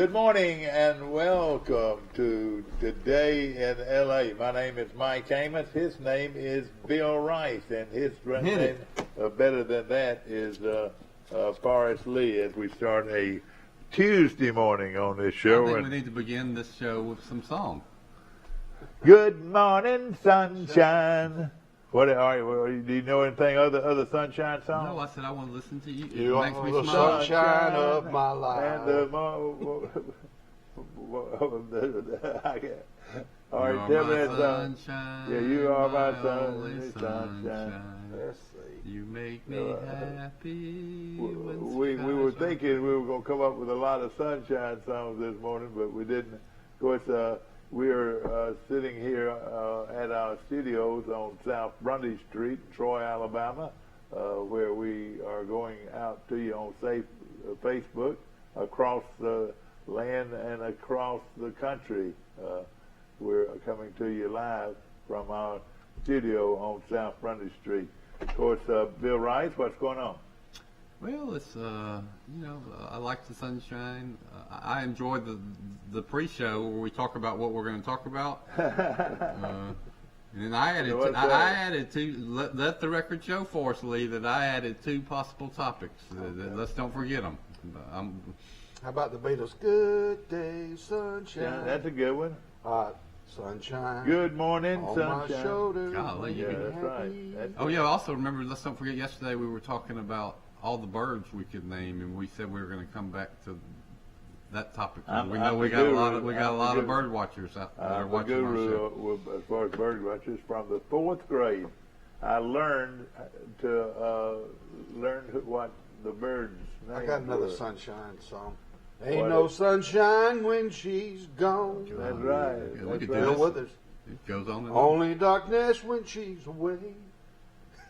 Good morning and welcome to Today in L.A. My name is Mike Amos. His name is Bill Rice, and his name, better than that, is Forrest Lee, as we start a Tuesday morning on this show. I think we need to begin this show with some song. Good morning, sunshine. What are you? Do you know anything other sunshine songs? No, I said I want to listen to you. You It makes are me the smile. sunshine of my life. And all right, tell me that song. Sunshine, Yeah, you are my only sunshine. Let's see. You make me happy. when We were skies are thinking we were going to come up with a lot of sunshine songs this morning, but we didn't. Of course, we are sitting here at our studios on South Brundage Street, Troy, Alabama, where we are going out to you on Facebook across the land and across the country. We're coming to you live from our studio on South Brundage Street. Of course, Bill Rice, what's going on? Well, it's I like the sunshine. I enjoy the pre-show where we talk about what we're going to talk about. And I added two. Let the record show for us, Lee, that I added two possible topics. Let's don't forget them. How about the Beatles? Good day, sunshine. Yeah, that's a good one. Sunshine. Good morning, on sunshine. my shoulder. Golly, Yeah, that's right. That's Oh yeah. Also remember, let's don't forget. Yesterday we were talking about all the birds we could name, and we said we were going to come back to that topic. We know we got a lot of bird watchers out there watching our show. As far as bird watchers, from the 4th grade, I learned what the birds' names I got another were. sunshine song. Ain't no sunshine when she's gone. That's right. Yeah, we That's could do right. Bill this. Withers. It goes on and on. Only darkness when she's away.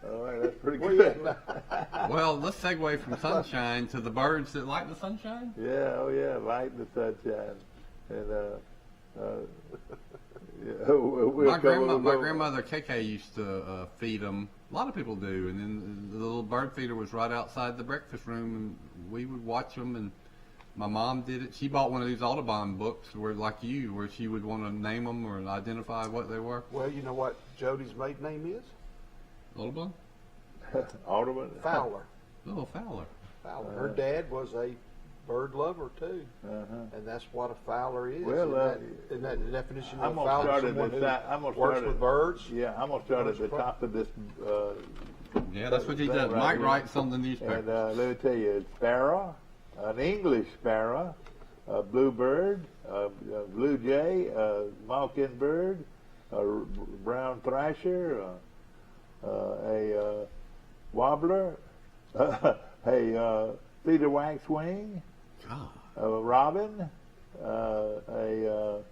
All right, that's pretty Where good. you at? Well, let's segue from sunshine to the birds that like the sunshine. Yeah, oh yeah, light the sunshine, and yeah, My grandmother KK used to feed them. A lot of people do, and then the little bird feeder was right outside the breakfast room, and we would watch them. And my mom did it. She bought one of these Audubon books, where she would want to name them or identify what they were. Well, you know what Jody's maiden name is? Audubon? Audubon. Fowler. Oh, Fowler. Fowler. Her dad was a bird lover too, and that's what a fowler is. Well, isn't that the definition I'm of a gonna fowler? start at Someone this. who I'm gonna works start with at, birds. Yeah, I'm gonna start at the top of this. Yeah, that's what he that does. right Mike here. writes on the And newspaper. let me tell you, a sparrow, an English sparrow, a bluebird, a blue jay, a mockingbird, a brown thrasher, a wobbler, a cedar waxwing, God. a robin, a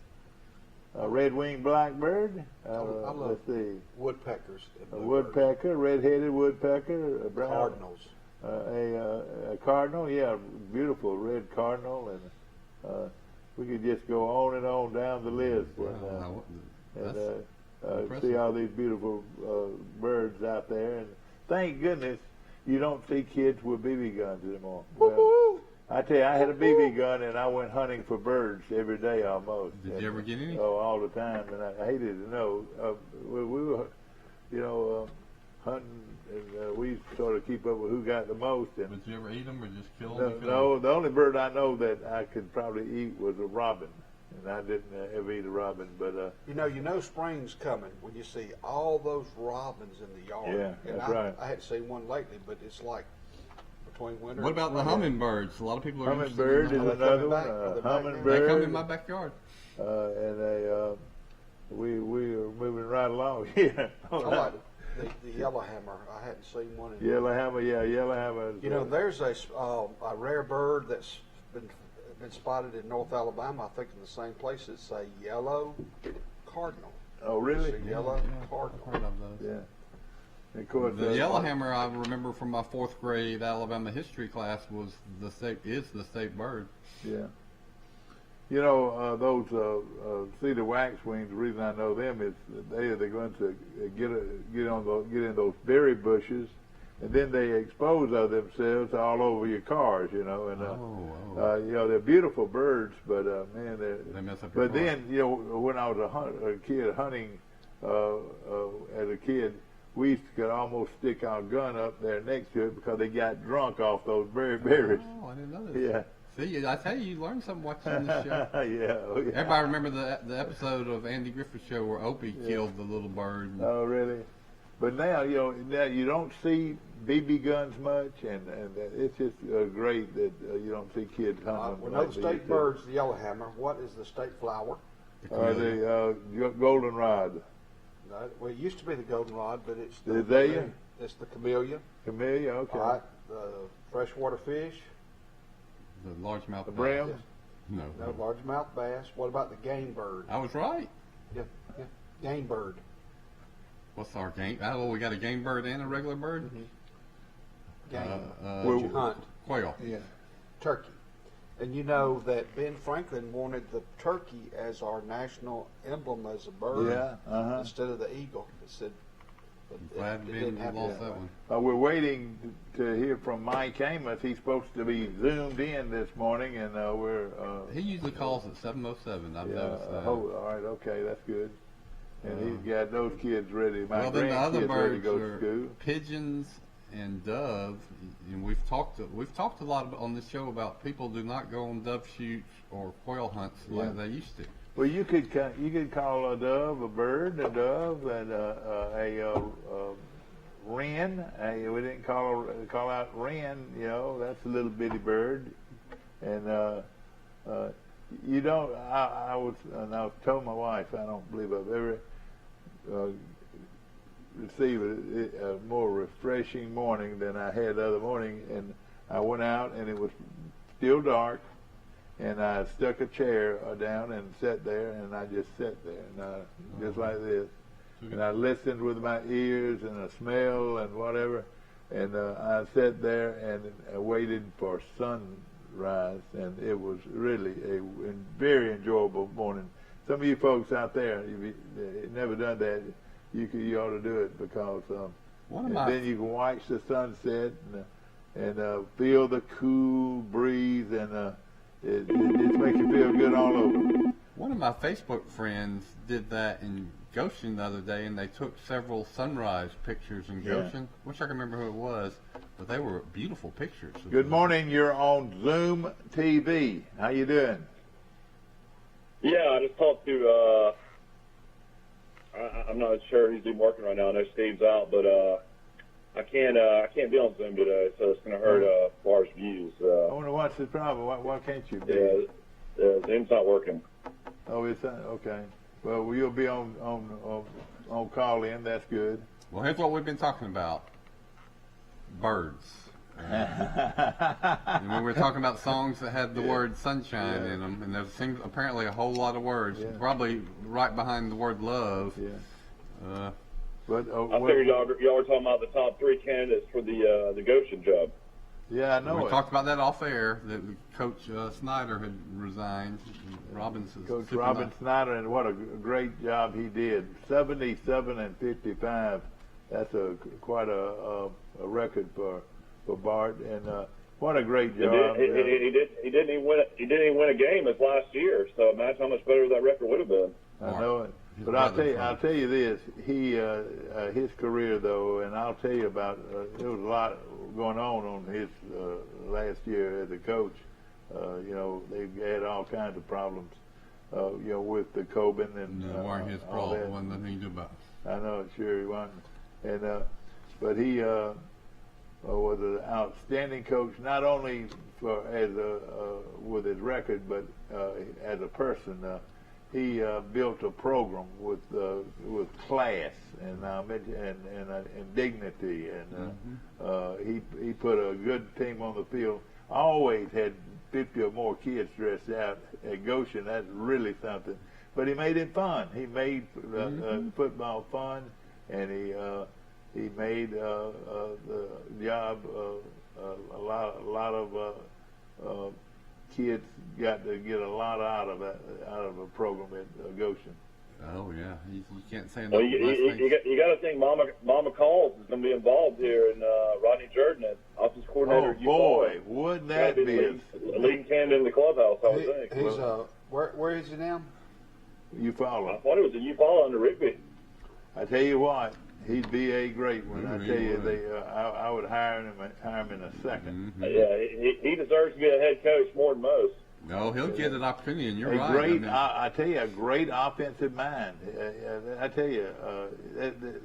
red-winged blackbird. I love Let's see, woodpeckers. a woodpecker, red-headed woodpecker, a brown. Cardinals. A cardinal, yeah, beautiful red cardinal, and we could just go on and on down the list and see all these beautiful birds out there. And thank goodness you don't see kids with BB guns anymore. Well, I tell you, I had a BB gun and I went hunting for birds every day almost. Did you ever get any? Oh, all the time, and I hated to know. We were, hunting, and we sort of keep up with who got the most. And Did you ever eat them or just kill them? no, the only bird I know that I could probably eat was a robin, and I didn't ever eat a robin. But You know spring's coming when you see all those robins in the yard. Yeah, and that's right. I hadn't seen one lately, but it's like between winter. What and about the spring. hummingbirds? A lot of people are hummingbird is interested in another back? one. Are they back now? Hummingbird. They come in my backyard. And we are moving right along here. I like the yellowhammer. I hadn't seen one in Yellowhammer, yeah, yellowhammer. You know, there's a rare bird that's been spotted in North Alabama. I think in the same place. It's a yellow cardinal. Oh, really? It's a yellow cardinal. I've heard of those. Yeah. And of course, The yellowhammer, I remember from my 4th grade Alabama history class, is the state bird. Yeah. You know, those cedar waxwings, the reason I know them is they're going to get in those berry bushes and then they expose of themselves all over your cars, you know. And you know, they're beautiful birds, but man, they mess up your but car. then, you know, when I was a kid hunting as a kid, we used to could almost stick our gun up there next to it because they got drunk off those berries. Oh, I didn't know this. Yeah. See, I tell you learn something watching this show. Yeah, oh, yeah. Everybody remember the episode of Andy Griffith's show where Opie killed the little bird. Oh, really? But now, you know, now you don't see BB guns much, and it's just great that you don't see kids hunting Well, them. no state birds, the yellowhammer. What is the state flower? The goldenrod. No, well, it used to be the goldenrod, but it's the Azalea? It's the camellia. Camellia, okay. All right, the freshwater fish. The largemouth The bass. brim. No, largemouth bass. What about the game bird? I was right. Yeah, game bird. What's our game? Oh, we got a game bird and a regular bird. Game. Well, you hunt. Quail. Yeah. Turkey. And you know that Ben Franklin wanted the turkey as our national emblem as a bird Yeah. instead of the eagle. It said Glad it Ben didn't happen lost that that way. one. We're waiting to hear from Mike Amos. He's supposed to be zoomed in this morning, and we're. He usually calls at 7:07. I've noticed that. Oh, all right. Okay, that's good. And he's got those kids ready. My Well, then the other grandkids ready to birds go to are school. pigeons and dove. And we've talked a lot on this show about people do not go on dove shoots or quail hunts like they used to. Well, you could call a dove a bird, a dove, and a wren. We didn't call out wren. You know, that's a little bitty bird, and you don't. I was told my wife I don't believe I've ever received a more refreshing morning than I had the other morning. And I went out, and it was still dark. And I stuck a chair down and sat there, and I just sat there, and just like this. And I listened with my ears and a smell and whatever. And I sat there and I waited for sunrise, and it was really a very enjoyable morning. Some of you folks out there, if you've never done that, you ought to do it because then you can watch the sunset and feel the cool breeze, and it just makes you feel good all over. One of my Facebook friends did that in Goshen the other day, and they took several sunrise pictures in Goshen. Wish I could remember who it was, but they were beautiful pictures. Good morning. You're on Zoom TV. How you doing? Yeah, I just talked to. I'm not sure he's even working right now. I know Steve's out, but I can't be on Zoom today, so it's going to hurt as far as views. I wonder what's the problem. Why can't you be? Yeah, Zoom's not working. Oh, it's not? Okay. Well, you'll be on call in. That's good. Well, here's what we've been talking about: birds. And we were talking about songs that had the word sunshine in them, and there's apparently a whole lot of words, probably right behind the word love. Yeah. But I figured y'all were talking about the top 3 candidates for the Goshen job. Yeah, I know. We talked about that off air. That Coach Snyder had resigned. Coach Robin Snyder, and what a great job he did. 77-55. That's quite a record for Bart, and what a great job. He didn't even win a game this last year. So imagine how much better that record would have been. I know it. But I'll tell you this. He his career though, and I'll tell you about. There was a lot going on his last year as a coach. You know, they had all kinds of problems. You know, with the Coben and it weren't his problem. Wasn't nothing to do about it. I know, sure he wasn't. And but he was an outstanding coach, not only with his record, but as a person. He built a program with class and dignity, and he put a good team on the field. Always had 50 or more kids dressed out at Goshen. That's really something. But he made it fun. He made football fun, and he made the job a lot of kids got to get a lot out of a program at Goshen. Oh yeah, you can't say Well, enough nice things. you got to think Mama Calls is going to be involved here, and Rodney Jordan, offensive coordinator. Oh boy, wouldn't that be leading candidate in the clubhouse? I would think. He's where is he now? You follow? I thought it was a Eufaula under Rigby. I tell you what, he'd be a great one. I tell you, would. I would hire him in a second. Mm-hmm. Yeah, he deserves to be a head coach more than most. No, he'll get an opportunity, and you're A right. great, I tell you, a great offensive mind. I tell you,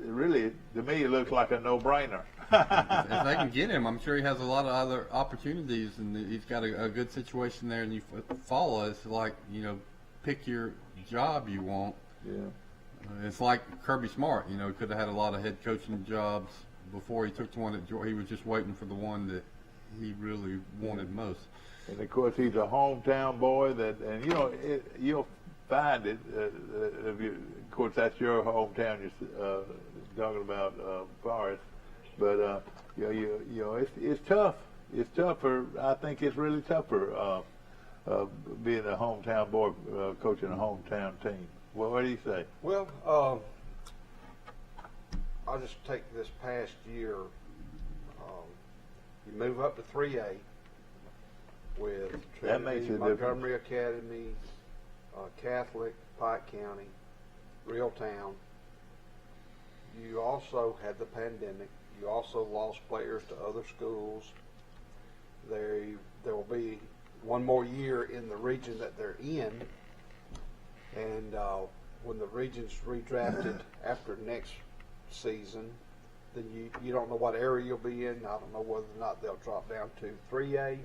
really, to me, it looks like a no-brainer. If they can get him, I'm sure he has a lot of other opportunities, and he's got a good situation there. And you follow, it's like, pick your job you want. Yeah. It's like Kirby Smart, could have had a lot of head coaching jobs before he took the one that he was just waiting for the one that he really wanted most. And of course, he's a hometown boy. You'll find it. Of course, that's your hometown. You're talking about Forest, but it's tough. It's tougher. I think it's really tougher being a hometown boy coaching a hometown team. Well, what do you say? Well, I'll just take this past year. You move up to 3A with That makes Trinity, a Montgomery Academy, Catholic, Pike County, Real Town. You also had the pandemic. You also lost players to other schools. There will be one more year in the region that they're in. And when the region's redrafted after next season, then you don't know what area you'll be in. I don't know whether or not they'll drop down to 3A.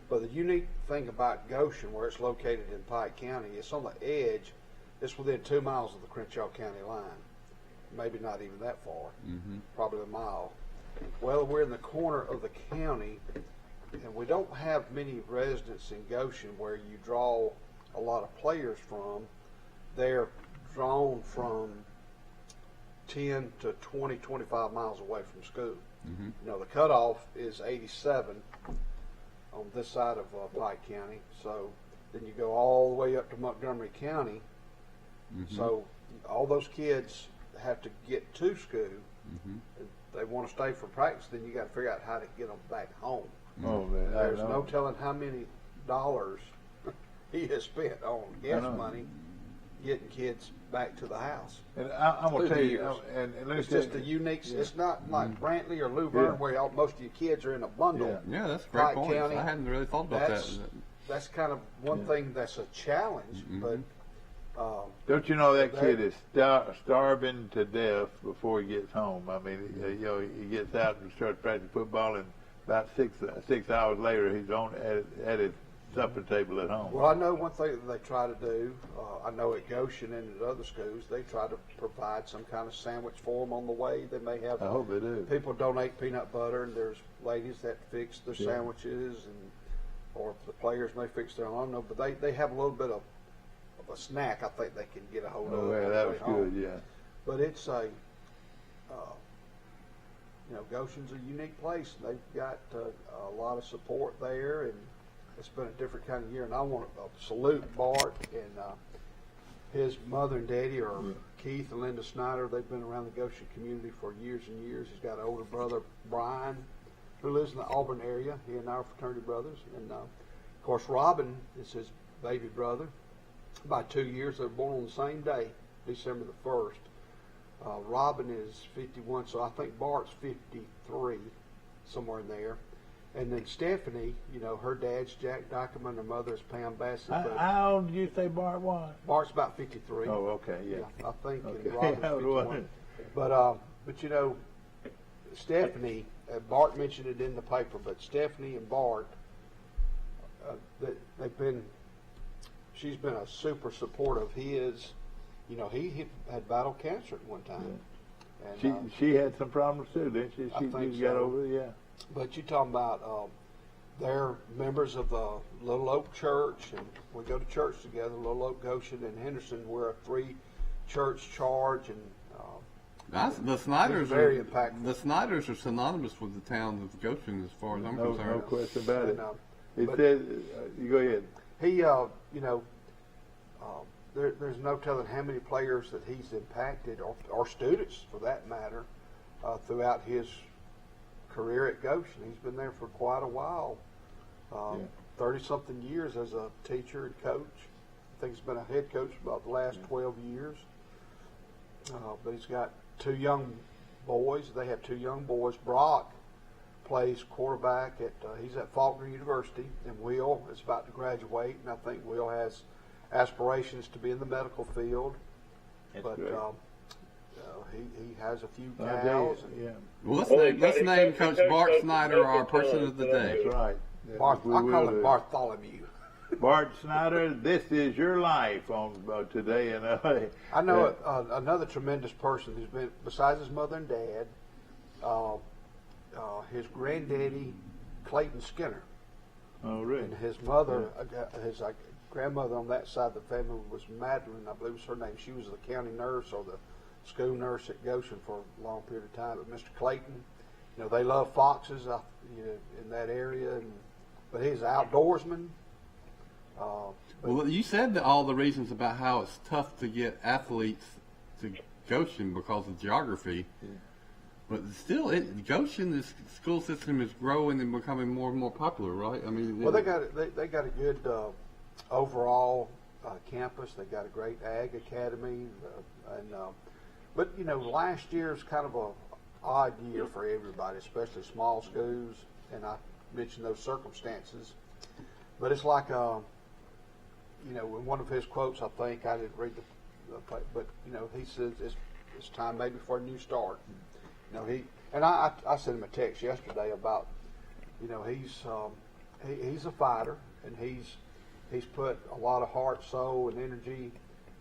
But the unique thing about Goshen, where it's located in Pike County, it's on the edge. It's within 2 miles of the Crenshaw County line. Maybe not even that far, probably a mile. Well, we're in the corner of the county, and we don't have many residents in Goshen where you draw a lot of players from. They're drawn from 10 to 20, 25 miles away from school. The cutoff is 87 on this side of Pike County. So then you go all the way up to Montgomery County. So all those kids have to get to school. If they want to stay for practice, then you got to figure out how to get them back home. Oh man, There's no telling how many dollars he has spent on gas money getting kids back to the house. And I'm gonna tell you, and It's just a unique. It's not like Brantley or Luverne where most of your kids are in a bundle. Yeah, that's a great Pike point. County, I hadn't really thought about that. That's kind of one thing that's a challenge, but. Don't you know that kid is starving to death before he gets home? I mean, he gets out and starts practicing football, and about 6 hours later, he's at his supper table at home. Well, I know one thing that they try to do. I know at Goshen and at other schools, they try to provide some kind of sandwich for them on the way. They may have. I hope they do. People donate peanut butter, and there's ladies that fix their sandwiches, or the players may fix their own. I don't know, but they have a little bit of a snack. I think they can get a hold of. Oh, yeah, that was good. Yeah. But it's Goshen's a unique place. They've got a lot of support there, and it's been a different kind of year. And I want to salute Bart and his mother and daddy are Keith and Linda Snyder. They've been around the Goshen community for years and years. He's got an older brother, Brian, who lives in the Auburn area. He and I are fraternity brothers. And, of course, Robin is his baby brother. By 2 years, they were born on the same day, December the 1st. Robin is 51, so I think Bart's 53, somewhere in there. And then Stephanie, her dad's Jack Dickerman, her mother's Pam Bassett. How old did you say Bart was? Bart's about 53. Oh, okay, yeah. I think, Okay. and Robin's 51. But Stephanie, Bart mentioned it in the paper, but Stephanie and Bart, she's been a super support of his. He had battled cancer at one time. Yeah. And, she had some problems too, didn't she? I think got so. over it, yeah. But you're talking about they're members of the Little Oak Church, and we go to church together, Little Oak, Goshen, and Henderson. We're a 3-church charge, and The Snyders very impactful. The Snyders are synonymous with the town of Goshen, as far as I'm concerned. No question about it. And, It says, you go ahead. he, there's no telling how many players that he's impacted, or students for that matter, throughout his career at Goshen. He's been there for quite a while, 30-something years as a teacher and coach. I think he's been a head coach for about the last 12 years. But he's got 2 young boys. They have 2 young boys. Brock plays quarterback at he's at Faulkner University, and Will is about to graduate, and I think Will has aspirations to be in the medical field. That's but great. he has a few I tell cows. you, yeah, Well, let's name Coach Bart Snyder our person of the day. that's right. I call will him do. Bartholomew. Bart Snyder, this is your life on today in LA. I know another tremendous person who's been, besides his mother and dad, his granddaddy, Clayton Skinner. Oh, really? And his mother, his grandmother on that side of the family was Madeline, I believe was her name. She was the county nurse or the school nurse at Goshen for a long period of time. But Mr. Clayton, they love foxes in that area. But he's an outdoorsman. Well, you said all the reasons about how it's tough to get athletes to Goshen because of geography. Yeah. But still, Goshen, the school system is growing and becoming more and more popular, right? I mean, Well, they got a good overall campus. They got a great ag academy, but last year's kind of a odd year for everybody, especially small schools. And I mentioned those circumstances, but it's like in one of his quotes, I think I didn't read but he says it's time maybe for a new start. I sent him a text yesterday about he's a fighter, and he's put a lot of heart, soul, and energy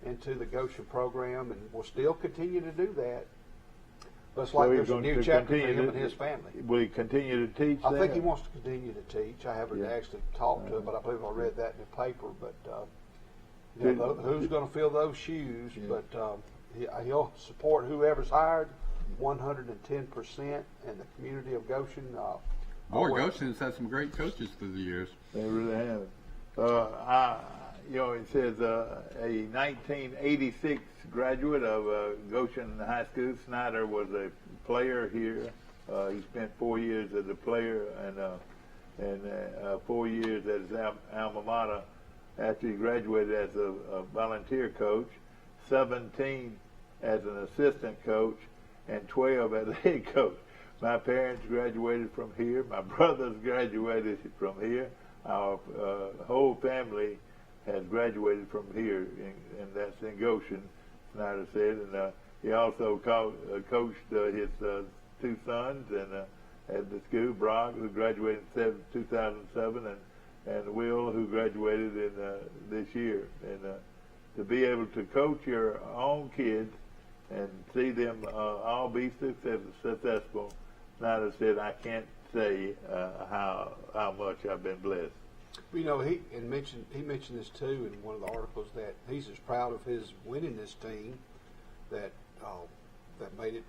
into the Goshen program, and will still continue to do that. But it's like there's a new chapter for him and his family. Will he continue to teach? I think he wants to continue to teach. I haven't actually talked to him, but I believe I read that in the paper. But who's going to fill those shoes? Yeah. But he'll support whoever's hired 110%, and the community of Goshen. Goshen's had some great coaches through the years. They really have. It says a 1986 graduate of Goshen High School. Snyder was a player here. He spent 4 years as a player and 4 years at his alma mater after he graduated as a volunteer coach, 17 as an assistant coach, and 12 as a head coach. My parents graduated from here. My brothers graduated from here. Our whole family has graduated from here, and that's in Goshen, Snyder said. And he also coached his 2 sons at the school, Brock, who graduated in 2007, and Will, who graduated in this year. And to be able to coach your own kids and see them all be successful, Snyder said, I can't say how much I've been blessed. He mentioned this too in one of the articles, that he's as proud of his winning this team that made it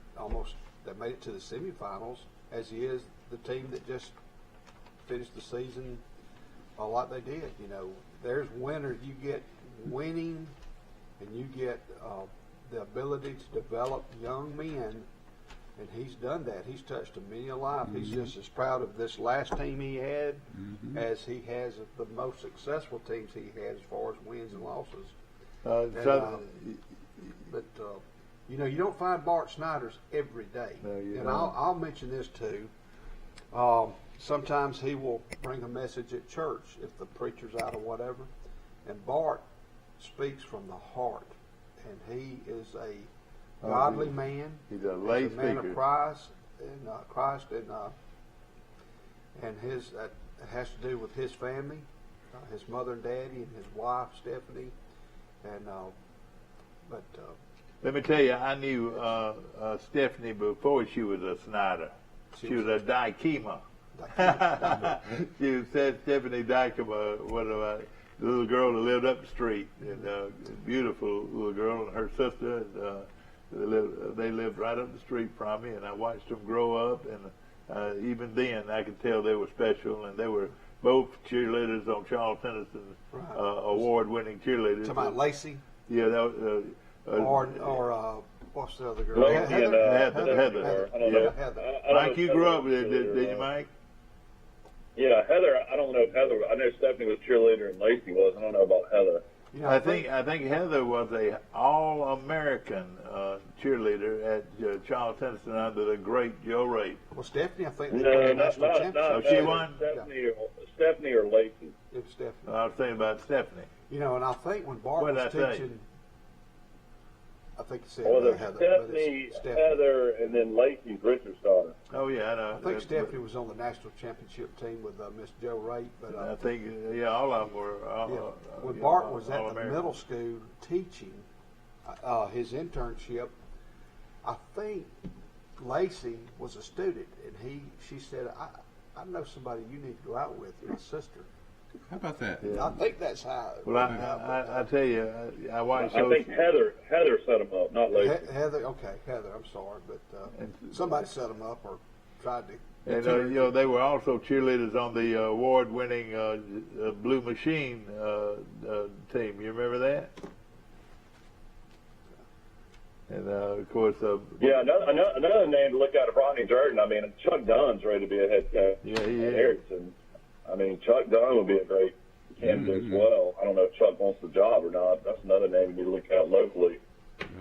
to the semifinals as he is the team that just finished the season like they did. There's winners. You get winning, and you get the ability to develop young men. And he's done that. He's touched many a life. Mm-hmm. He's just as proud of this last team he had as he has of the most successful teams he had as far as wins and losses. You don't find Bart Snyders every day. No, and I'll mention this too. Sometimes he will bring a message at church if the preacher's out or whatever. And Bart speaks from the heart. And he is a godly man. He's a lay speaker. Man of Christ, and his that has to do with his family, his mother and daddy, and his wife Stephanie, and let me tell you, I knew Stephanie before she was a Snyder. She was a Dykema. She said Stephanie Dykema, one of the little girl that lived up the street, and beautiful little girl, and her sister. They lived right up the street from me, and I watched them grow up, and even then I could tell they were special, and they were both cheerleaders on Charles Tennyson's award-winning cheerleaders. Talking about Lacey? Yeah, that was, or what's the other girl? Lacey and Heather. I don't Yeah, know. Heather. I don't know Mike, if you Heather grew up was with, cheerleader did or you, not. Mike? Yeah, Heather. I don't know if Heather. I know Stephanie was cheerleader and Lacey was. I don't know about Heather. You know, I think Heather was a All-American cheerleader at Charles Tennyson under the great Joe Ray. well, Stephanie, I think they No, won the not national championship. Oh, she Heather. won? Stephanie or Lacey. It was Stephanie. I was thinking about Stephanie. You know, and I think when Bart What was did I say? teaching, I think he said Well, there's Heather, but Stephanie, it's Stephanie. Heather, and then Lacey's Richard's daughter. Oh yeah, I know. I think Stephanie was on the national championship team with Miss Joe Wright, but I think all of them were. when Bart was at the All-American. middle school teaching his internship, I think Lacey was a student, and she said, I know somebody you need to go out with, my sister. How about that? Yeah. I think that's how. Well, I tell you, I watched. I think Heather set them up, not Lacey. Heather, I'm sorry, but somebody set them up or tried to. And they were also cheerleaders on the award-winning Blue Machine team. You remember that? And of course, Yeah, another name to look at is Rodney Jordan. I mean, Chuck Dunn's ready to be a head coach. Yeah, he is. Erickson. I mean, Chuck Dunn would be a great candidate as well. I don't know if Chuck wants the job or not. That's another name you need to look at locally.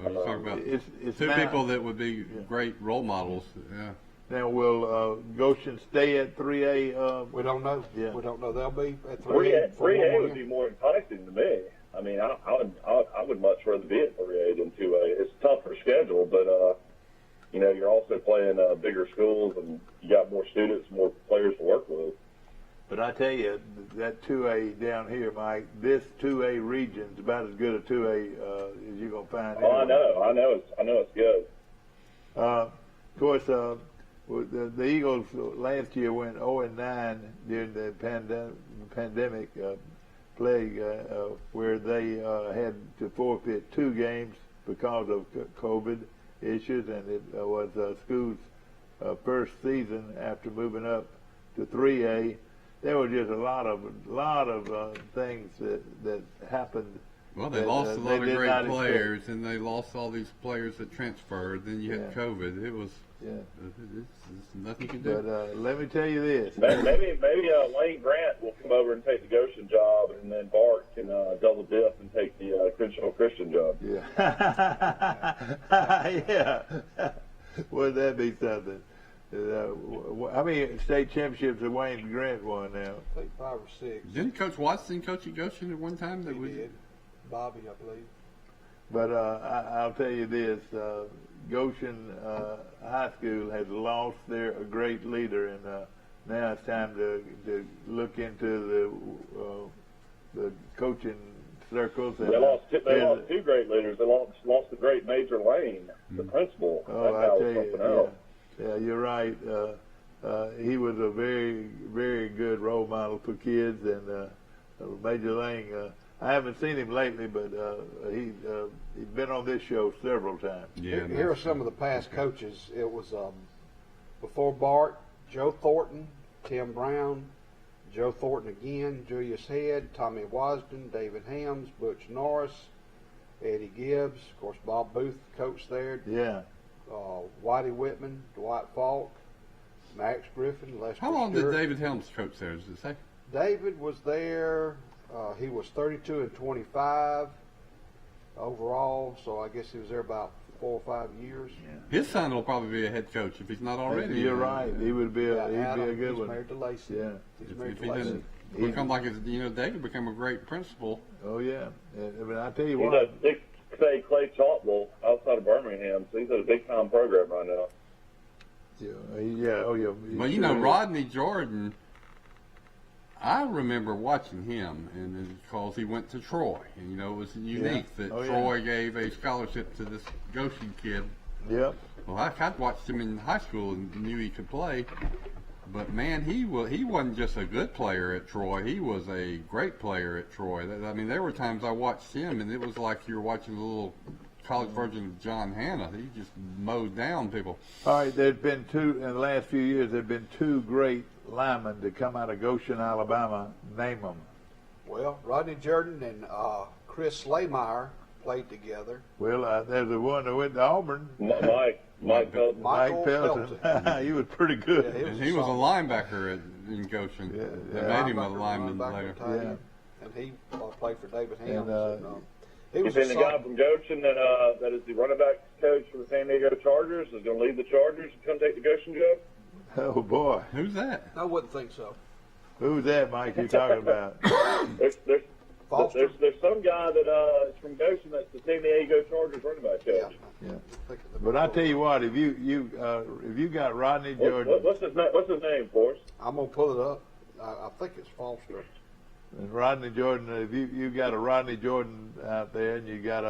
We're talking about it's two now- people that would be great role models. Yeah. Now, will Goshen stay at 3A? We don't know. Yeah. We don't know. They'll be at 3A, 3A. 3A would be more enticing to me. I mean, I would much rather be at 3A than 2A. It's a tougher schedule, but you're also playing bigger schools, and you got more students, more players to work with. But I tell you, that 2A down here, Mike, this 2A region's about as good a 2A as you're gonna find. Oh, I know it's good. Of course, the Eagles last year went 0-9 during the pandemic plague, where they had to forfeit 2 games because of COVID issues, and it was school's first season after moving up to 3A. There were just a lot of things that happened. Well, they lost a lot of great players, and they lost all these players that transferred. Then you had COVID. It was it's nothing you can do. But let me tell you this. Maybe Lane Grant will come over and take the Goshen job, and then Bart can double dip and take the Crenshaw Christian job. Yeah. Yeah. Wouldn't that be something? How many state championships have Wayne Grant won now? I think 5 or 6. Didn't Coach Watson coach at Goshen at one time? He did. Bobby, I believe. But I'll tell you this: Goshen High School has lost their great leader, and now it's time to look into the coaching circles. And, They lost 2 great leaders. They lost the great Major Lane, the principal. Oh, That guy I was tell you, something else. yeah, you're right. He was a very, very good role model for kids, and Major Lang. I haven't seen him lately, but he's been on this show several times. Yeah. Here are some of the past coaches. It was before Bart, Joe Thornton, Tim Brown, Joe Thornton again, Julius Head, Tommy Wasden, David Hams, Butch Norris, Eddie Gibbs, of course Bob Booth coached there. Yeah. Whitey Whitman, Dwight Falk, Max Griffin, Lester How long Stewart. did David Helms coach there? Does it say? David was there. He was 32 and 25 overall, so I guess he was there about 4 or 5 years. His son will probably be a head coach if he's not already. You're right. He would be Yeah, he'd Adam, be a good he's one. married to Lacey. Yeah. He's married If to he Lacey. doesn't become like his, David became a great principal. Oh yeah. I mean, I tell you He's what. at Big Clay Chalkville outside of Birmingham, so he's at a big time program right now. Yeah. Oh yeah. But Rodney Jordan, I remember watching him, and because he went to Troy, and it was unique that Troy gave a scholarship to this Goshen kid. Yep. Well, I watched him in high school and knew he could play, but man, he wasn't just a good player at Troy. He was a great player at Troy. I mean, there were times I watched him, and it was like you were watching a little college version of John Hanna. He just mowed down people. All right, there's been in the last few years, there have been 2 great linemen to come out of Goshen, Alabama. Name them. Well, Rodney Jordan and Chris Slaymeyer played together. Well, there's the one that went to Auburn. Mike Pelton. Mike Pelton. He was pretty good. Yeah, And he was a linebacker in Goshen. Yeah, They yeah. made him a lineman later. Yeah. And he played for David Hams. He You was think the guy from Goshen that is the running back coach for the San Diego Chargers is going to leave the Chargers and come take the Goshen job? Oh boy, Who's that? I wouldn't think so. who's that, Mike? You talking about? Foster? There's some guy that is from Goshen that's the San Diego Chargers running back Yeah. coach. Yeah. But I tell you what, if you got Rodney Jordan What's his name, Forrest? I'm gonna pull it up. I think it's Foster. and Rodney Jordan, if you got a Rodney Jordan out there, and you got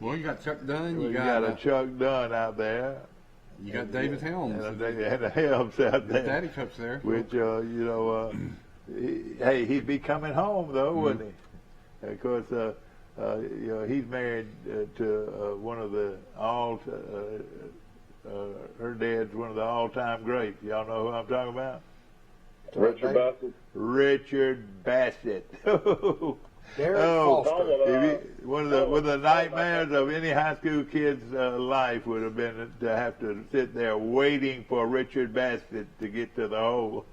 Well, you got Chuck Dunn. you got a Chuck Dunn out there, You got David Helms. and a Helms out His there, daddy coach there. which hey, he'd be coming home though, wouldn't he? Of course, he's married to one of the her dad's one of the all-time greats. Y'all know who I'm talking about? Richard Bassett. Richard Bassett. Derek Foster. One of the nightmares of any high school kid's life would have been to have to sit there waiting for Richard Bassett to get to the hole.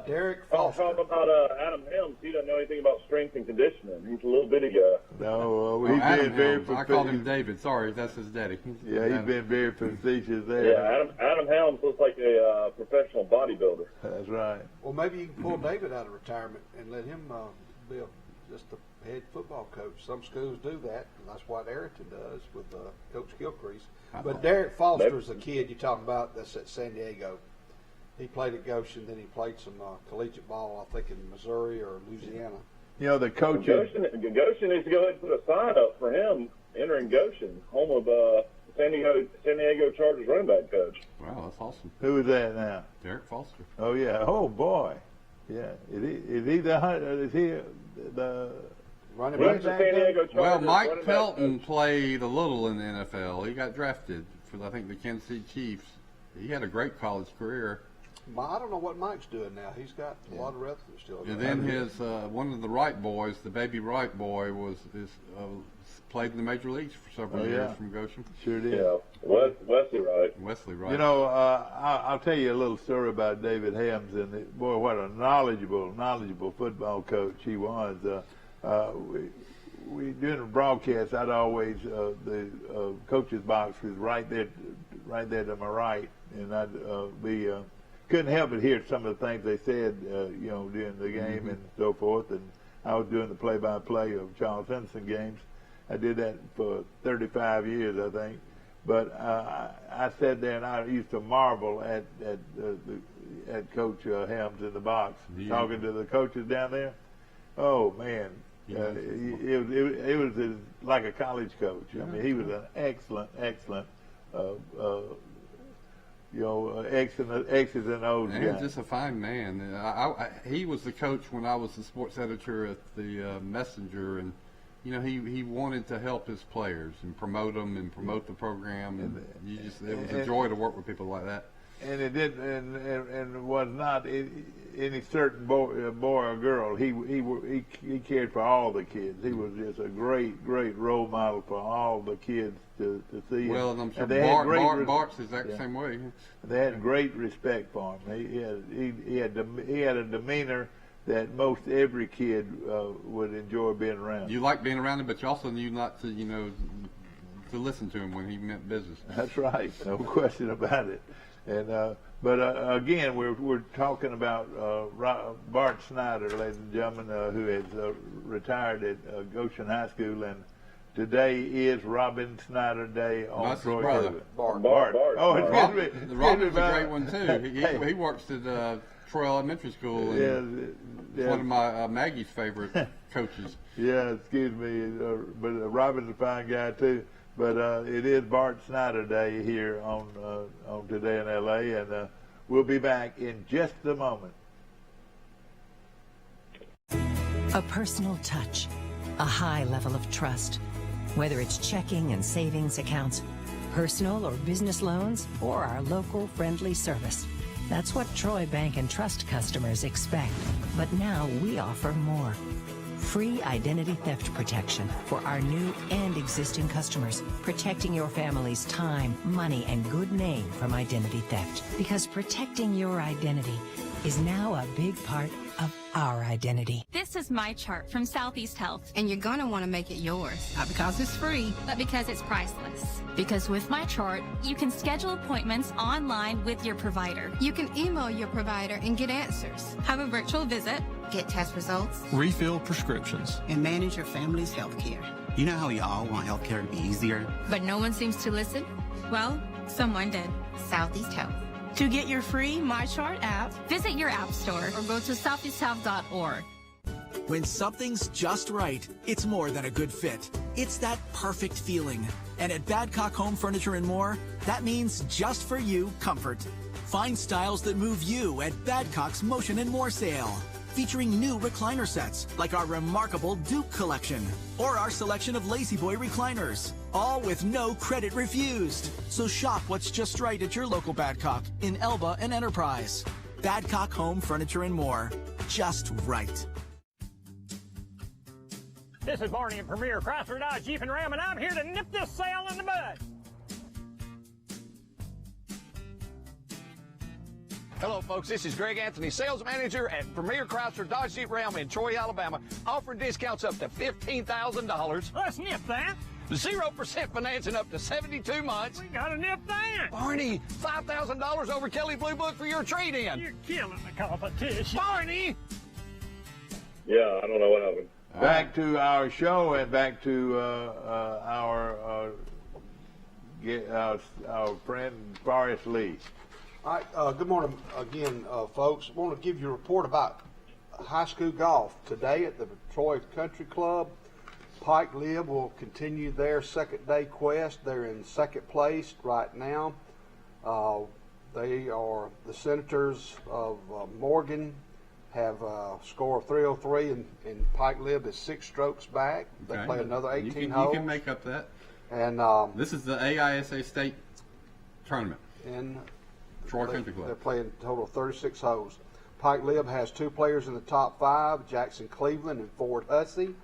Derek Talk Foster. about Adam Helms. He doesn't know anything about strength and conditioning. He's a little bitty guy. No, he's Adam been very Helms. I called him David. Sorry, that's his daddy. Yeah, he's been very facetious there. Yeah, Adam Helms looks like a professional bodybuilder. That's right. Well, maybe you can pull David out of retirement and let him be just a head football coach. Some schools do that, and that's what Arrington does with Coach Gilcrease. But Derek Foster's the kid you're talking about that's at San Diego. He played at Goshen, then he played some collegiate ball, I think, in Missouri or Louisiana. You know, the coach. Goshen needs to go ahead and put a sign up for him entering Goshen, home of San Diego Chargers running back coach. Wow, that's awesome. Who is that now? Derek Foster. Oh yeah. Oh boy. Yeah. Is he the Running He's back. the San Diego Chargers Well, Mike running back Pelton coach. played a little in the NFL. He got drafted for, I think, the Kansas City Chiefs. He had a great college career. I don't know what Mike's doing now. He's got a lot of reps still. And then his one of the Wright boys, the baby Wright boy, played in the major leagues for several Oh, years yeah. from Goshen. sure did. Yeah, Wesley Wright. Wesley Wright. You know, I'll tell you a little story about David Helms, and boy, what a knowledgeable football coach he was. We during the broadcast, I'd always the coach's box was right there to my right, and I'd couldn't help but hear some of the things they said, during the game and so forth. And I was doing the play-by-play of Charles Henson games. I did that for 35 years, I think. But I sat there and I used to marvel at Coach Helms in the box, talking to the coaches down there. Oh man, it was like a college coach. I mean, he was an excellent, X's and O's And guy. he's just a fine man. He was the coach when I was the sports editor at the Messenger, and he wanted to help his players and promote them and promote the program, and it was a joy to work with people like that. And it didn't, and was not any certain boy or girl. He cared for all the kids. He was just a great role model for all the kids to see. Well, and I'm sure they had Bart's the exact same way. They had great respect for him. He had a demeanor that most every kid would enjoy being around. You liked being around him, but you also knew not to, to listen to him when he meant business. That's right, no question about it. And but again, we're talking about Bart Snyder, ladies and gentlemen, who has retired at Goshen High School, and today is Robin Snyder Day on That's his Troy brother. Bart. Bart. Oh, it's Robin's a great one too. He works at Troy Elementary School. And yeah, one of my Maggie's favorite coaches. Yeah, excuse me, but Robin's a fine guy too. But it is Bart Snyder Day here on Today in L.A., and we'll be back in just a moment. A personal touch, a high level of trust. Whether it's checking and savings accounts, personal or business loans, or our local friendly service. That's what Troy Bank and Trust customers expect. But now we offer more. Free identity theft protection for our new and existing customers, protecting your family's time, money, and good name from identity theft. Because protecting your identity is now a big part of our identity. This is my chart from Southeast Health. And you're going to want to make it yours. Not because it's free, But because it's priceless. Because with my chart, you can schedule appointments online with your provider. you can email your provider and get answers. Have a virtual visit. Get test results. Refill prescriptions. And manage your family's health care. You know how we all want healthcare to be easier? But no one seems to listen? Well, someone did. Southeast Health. To get your free MyChart app, Visit your app store or go to southeasthealth.org. When something's just right, it's more than a good fit. It's that perfect feeling. And at Badcock Home Furniture and More, that means just for you comfort. Find styles that move you at Badcock's Motion and More sale. Featuring new recliner sets like our remarkable Duke collection or our selection of Lazy Boy recliners, all with no credit refused. So shop what's just right at your local Badcock in Elba and Enterprise. Badcock Home Furniture and More, just right. This is Barney at Premier Chrysler Dodge Jeep and Ram, and I'm here to nip this sale in the bud. Hello, folks. This is Greg Anthony, sales manager at Premier Chrysler Dodge Jeep Ram in Troy, Alabama, offering discounts up to $15,000. Let's nip that. 0% financing up to 72 months. We gotta nip that. Barney, $5,000 over Kelly Blue Book for your trade-in. You're killing the competition. Barney! Yeah, I don't know what happened. Back to our show and back to our friend Forrest Lee. All right, good morning again, folks. I want to give you a report about high school golf. Today at the Troy Country Club, Pike Lib will continue their second day quest. They're in second place right now. They are the Senators of Morgan, have a score of 303, and Pike Lib is 6 strokes back. They play another 18 holes. You can make up that. And this is the AISA state tournament. In Troy Country Club. They're playing a total of 36 holes. Pike Lib has 2 players in the top 5, Jackson Cleveland and Ford Hussey.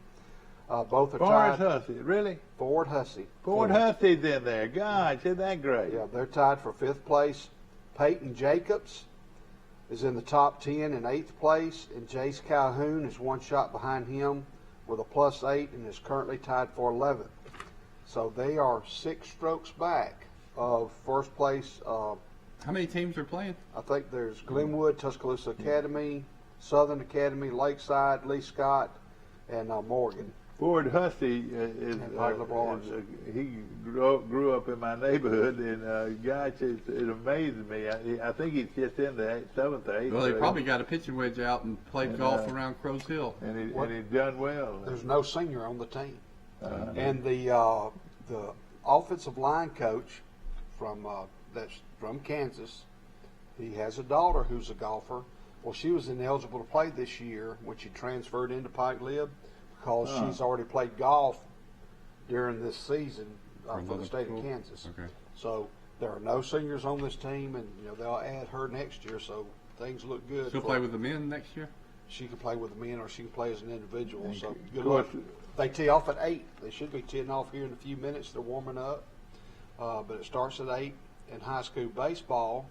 Both are tied. Forrest Hussey, really? Ford Hussey. Ford Hussey's in there. God, isn't that great? Yeah, they're tied for 5th place. Peyton Jacobs is in the top 10 in 8th place, and Jace Calhoun is 1 shot behind him with a +8 and is currently tied for 11th. So they are 6 strokes back of first place. How many teams are playing? I think there's Glenwood, Tuscaloosa Academy, Southern Academy, Lakeside, Lee Scott, and Morgan. Ford Hussey he grew up in my neighborhood, and gosh, it amazes me. I think he's just in the 7th or 8th. Well, he probably got a pitching wedge out and played golf around Crows Hill. And he's done well. There's no senior on the team. And the offensive line coach that's from Kansas, he has a daughter who's a golfer. Well, she was ineligible to play this year when she transferred into Pike Lib because she's already played golf during this season for the state of Kansas. Okay. So there are no seniors on this team, and they'll add her next year. So things look good. She'll play with the men next year. She can play with the men, or she can play as an individual. So good course. luck. They tee off at 8. They should be teeing off here in a few minutes. They're warming up, but it starts at 8. In high school baseball,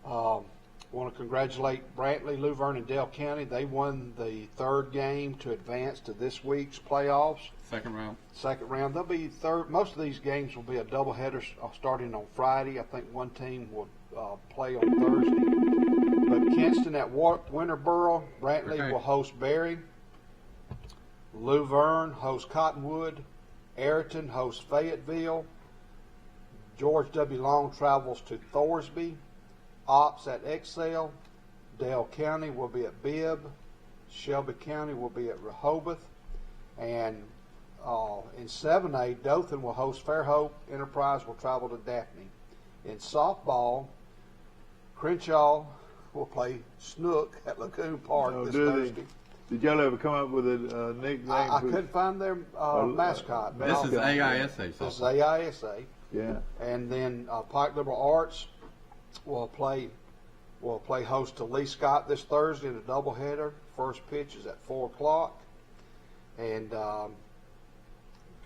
want to congratulate Brantley, Luverne, and Dale County. They won the 3rd game to advance to this week's playoffs. Second round. They'll be third. Most of these games will be a doubleheader starting on Friday. I think one team will play on Thursday. But Kinston at Winterboro, Brantley will host Berry. Luverne hosts Cottonwood. Ayrton hosts Fayetteville. George W. Long travels to Thorsby. Ops at Excel. Dale County will be at Bibb. Shelby County will be at Rehoboth. And in 7A, Dothan will host Fairhope. Enterprise will travel to Daphne. In softball, Crenshaw will play Snook at Lagoon Park this Thursday. Did y'all ever come up with a nickname? I couldn't find their mascot. This is AISA. This is AISA. Yeah. And then Pike Liberal Arts will play host to Lee Scott this Thursday in a doubleheader. First pitch is at 4 o'clock. And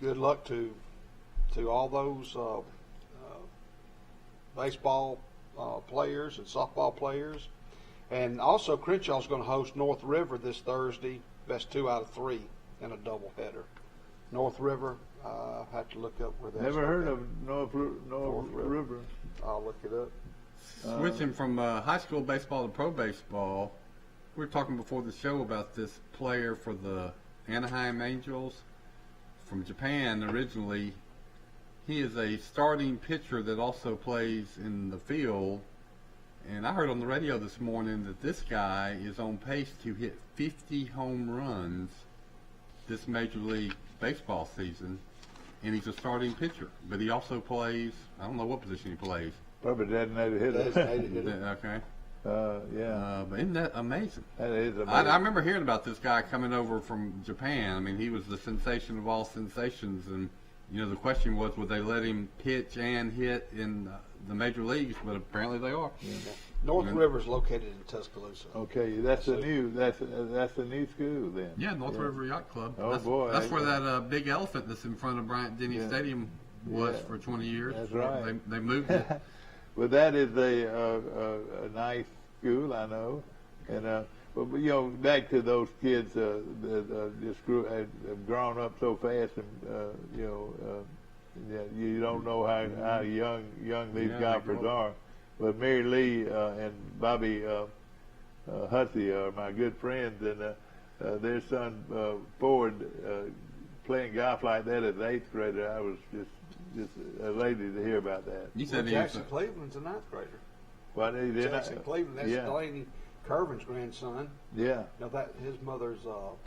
good luck to all those baseball players and softball players. And also, Crenshaw's going to host North River this Thursday. Best 2 out of 3 in a doubleheader. North River, I have to look up where that's. Never heard of North River. I'll look it up. Switching from high school baseball to pro baseball, we were talking before the show about this player for the Anaheim Angels from Japan originally. He is a starting pitcher that also plays in the field. And I heard on the radio this morning that this guy is on pace to hit 50 home runs this Major League Baseball season. And he's a starting pitcher. But he also plays, I don't know what position he plays. Probably designated hitter. Okay. Yeah. But isn't that amazing? That is amazing. I remember hearing about this guy coming over from Japan. I mean, he was the sensation of all sensations. And, you know, the question was, would they let him pitch and hit in the major leagues? But apparently they are. Yeah. North River's located in Tuscaloosa. Okay, that's the new school then. Yeah, North River Yacht Club. Oh boy, that's where that big elephant that's in front of Bryant Denny Stadium was for 20 years. That's right. They moved it. But that is a nice school, I know, and but you know, back to those kids that just have grown up so fast, and you know, you don't know how young these golfers are. But Mary Lee and Bobby Hussey are my good friends, and their son Ford playing golf like that as an 8th grader. I was just elated to hear about that. You said Jackson Cleveland's a 9th grader. What he did? Jackson Cleveland, that's Delaney Curvin's grandson. Yeah. Now that his mother's. I'll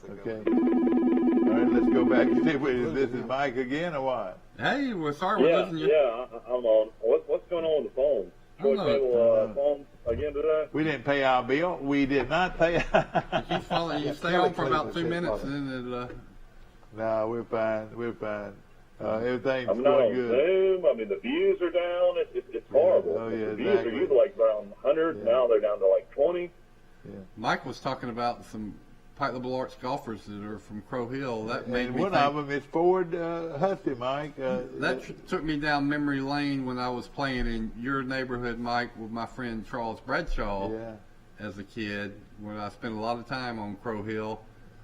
think okay. All right, let's go back and see if this is Mike again or what. Hey, we're sorry we're losing you. Yeah, I'm on. What's going on with the phone? Phone again today? We didn't pay our bill. We did not pay. You stay on for about 2 minutes and then it. No, we're fine. We're fine. Everything's I'm going not on good. Zoom. I mean, the views are down. It's horrible. Oh, yeah, the views are usually like around 100. Now they're down to like 20. Yeah. Mike was talking about some Pike Liberal Arts golfers that are from Crow Hill. That made me one think, of them is Ford Hussey, Mike. That took me down memory lane when I was playing in your neighborhood, Mike, with my friend Charles Bradshaw as a kid, where I spent a lot of time on Crow Hill.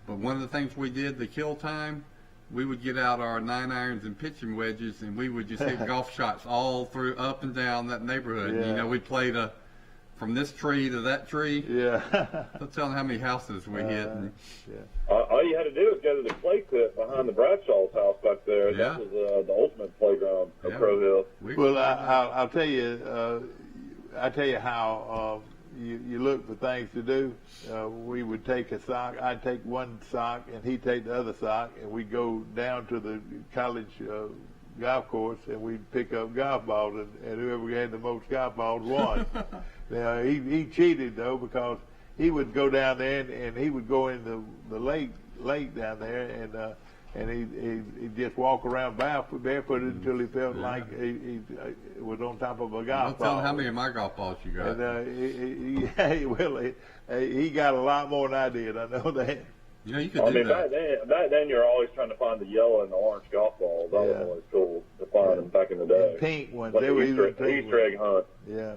But one of the things we did, the kill time, we would get out our 9-irons and pitching wedges, and we would just hit golf shots all through, up and down that neighborhood. Yeah. You know, we played from this tree to that tree. Yeah. I'm telling how many houses we hit. And, all you had to do was go to the clay pit behind the Bradshaw's house back there. Yeah. That was the ultimate playground of Crow Hill. Well, I'll tell you. I tell you how you look for things to do. We would take a sock. I'd take one sock, and he'd take the other sock, and we'd go down to the college golf course, and we'd pick up golf balls, and whoever had the most golf balls won. Now he cheated though, because he would go down there and he would go in the lake down there, and he'd just walk around barefooted until he felt like he was on top of a golf ball. Tell him how many of my golf balls you got. And he got a lot more than I did. I know that. You know, you could do that. Back then you're always trying to find the yellow and the orange golf balls. That was always cool to find them back in the day. And pink ones. Like They were Easter egg hunt. Yeah.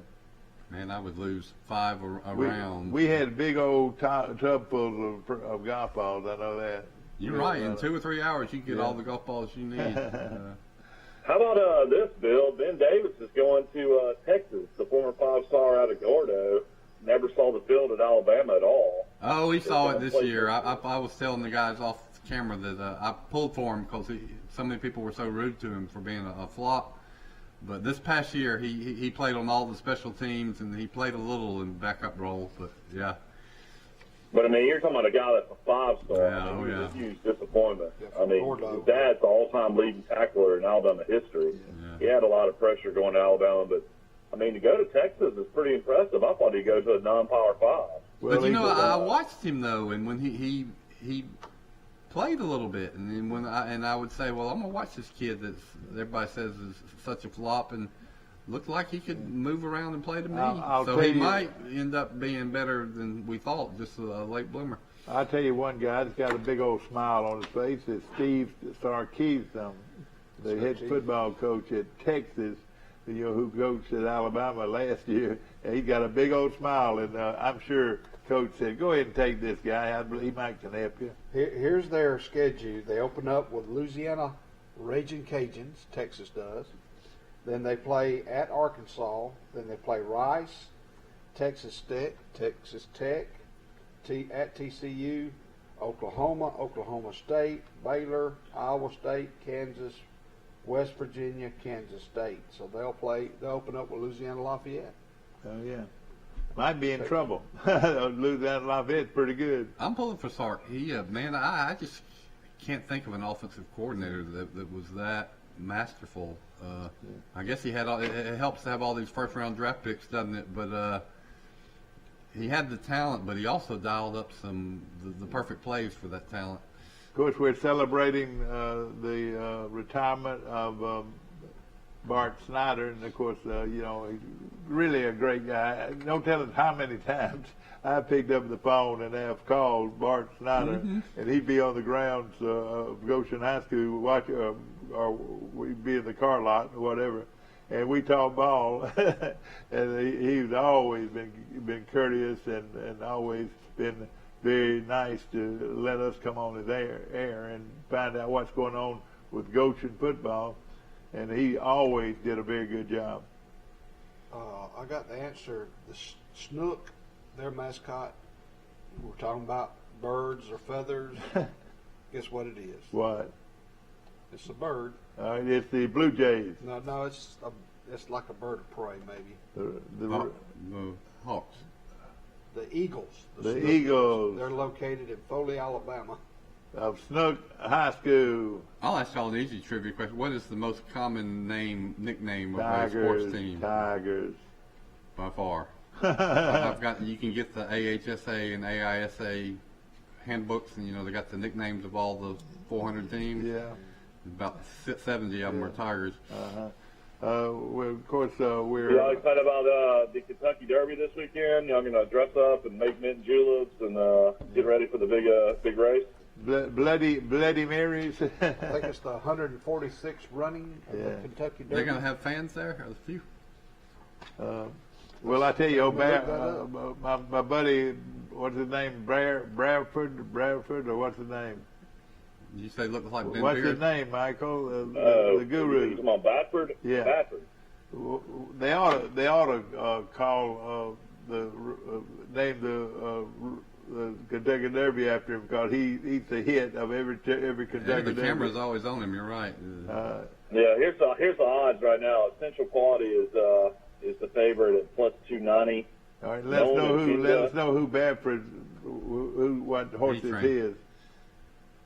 Man, I would lose 5 rounds. We had a big old tub full of golf balls. I know that. You're right. In 2 or 3 hours, you get all the golf balls you need. How about this, Bill? Ben Davis is going to Texas, the former 5-star out of Gordo. Never saw the field at Alabama at all. Oh, he saw it this year. I was telling the guys off camera that I pulled for him because so many people were so rude to him for being a flop. But this past year, he played on all the special teams, and he played a little in backup role. But, yeah. But, I mean, you're talking about a guy that's a 5-star. Yeah, I mean, yeah. He's a huge disappointment. I mean, his dad's the all-time leading tackler in Alabama history. Yeah. He had a lot of pressure going to Alabama, but, I mean, to go to Texas is pretty impressive. I thought he'd go to a non-Power 5. But, you know, I watched him, though, and when he played a little bit, and then I would say, well, I'm going to watch this kid that everybody says is such a flop, and looked like he could move around and play to me. So he might end up being better than we thought, just a late bloomer. I'll tell you one guy that's got a big old smile on his face is Steve Sarkeesian, the head football coach at Texas, who coached at Alabama last year. And he's got a big old smile, and I'm sure Coach said, "Go ahead and take this guy. He might can help you." Here's their schedule. They open up with Louisiana Raging Cajuns. Texas does. Then they play at Arkansas. Then they play Rice, Texas Tech, at TCU, Oklahoma State, Baylor, Iowa State, Kansas, West Virginia, Kansas State. So they'll open up with Louisiana Lafayette. Oh yeah, might be in trouble. Louisiana Lafayette's pretty good. I'm pulling for Sark. Man, I just can't think of an offensive coordinator that was that masterful. I guess he had. It helps to have all these first-round draft picks, doesn't it? But he had the talent, but he also dialed up the perfect plays for that talent. Of course, we're celebrating the retirement of Bart Snyder, and of course, he's really a great guy. No telling how many times I picked up the phone and have called Bart Snyder, and he'd be on the grounds of Goshen High School watching, or we'd be in the car lot or whatever, and we talked ball. And he's always been courteous and always been very nice to let us come on his air and find out what's going on with Goshen football. And he always did a very good job. I got the answer. The snook, their mascot. We're talking about birds or feathers. Guess what it is? What? It's a bird. It's the Blue Jays. No, it's like a bird of prey, maybe. The Hawks. The Eagles. The Eagles. They're located in Foley, Alabama. Of Snook High School. I'll ask y'all an easy trivia question. What is the most common nickname of a sports team? Tigers. By far. I've got. You can get the AHSA and AISA handbooks, and they got the nicknames of all the 400 teams. Yeah. About 70 of them are Tigers. Well, of course, we're. Y'all excited about the Kentucky Derby this weekend? Y'all gonna dress up and make mint juleps and get ready for the big race? Bloody Marys. I think it's the 146th running of the Kentucky Derby. They're going to have fans there? Or a few? Well, I tell you, my buddy, what's his name? Bradford, or what's his name? Did you say look like Ben What's Beard? his name, Michael? The guru. Come on, Bradford. Yeah. Bradford. They ought to call name the Kentucky Derby after him, because he's the hit of every Kentucky Derby. The camera's always on him. You're right. Yeah, here's the odds right now. Essential Quality is the favorite at plus 290. All right, let us know who Bradford, what horse is his.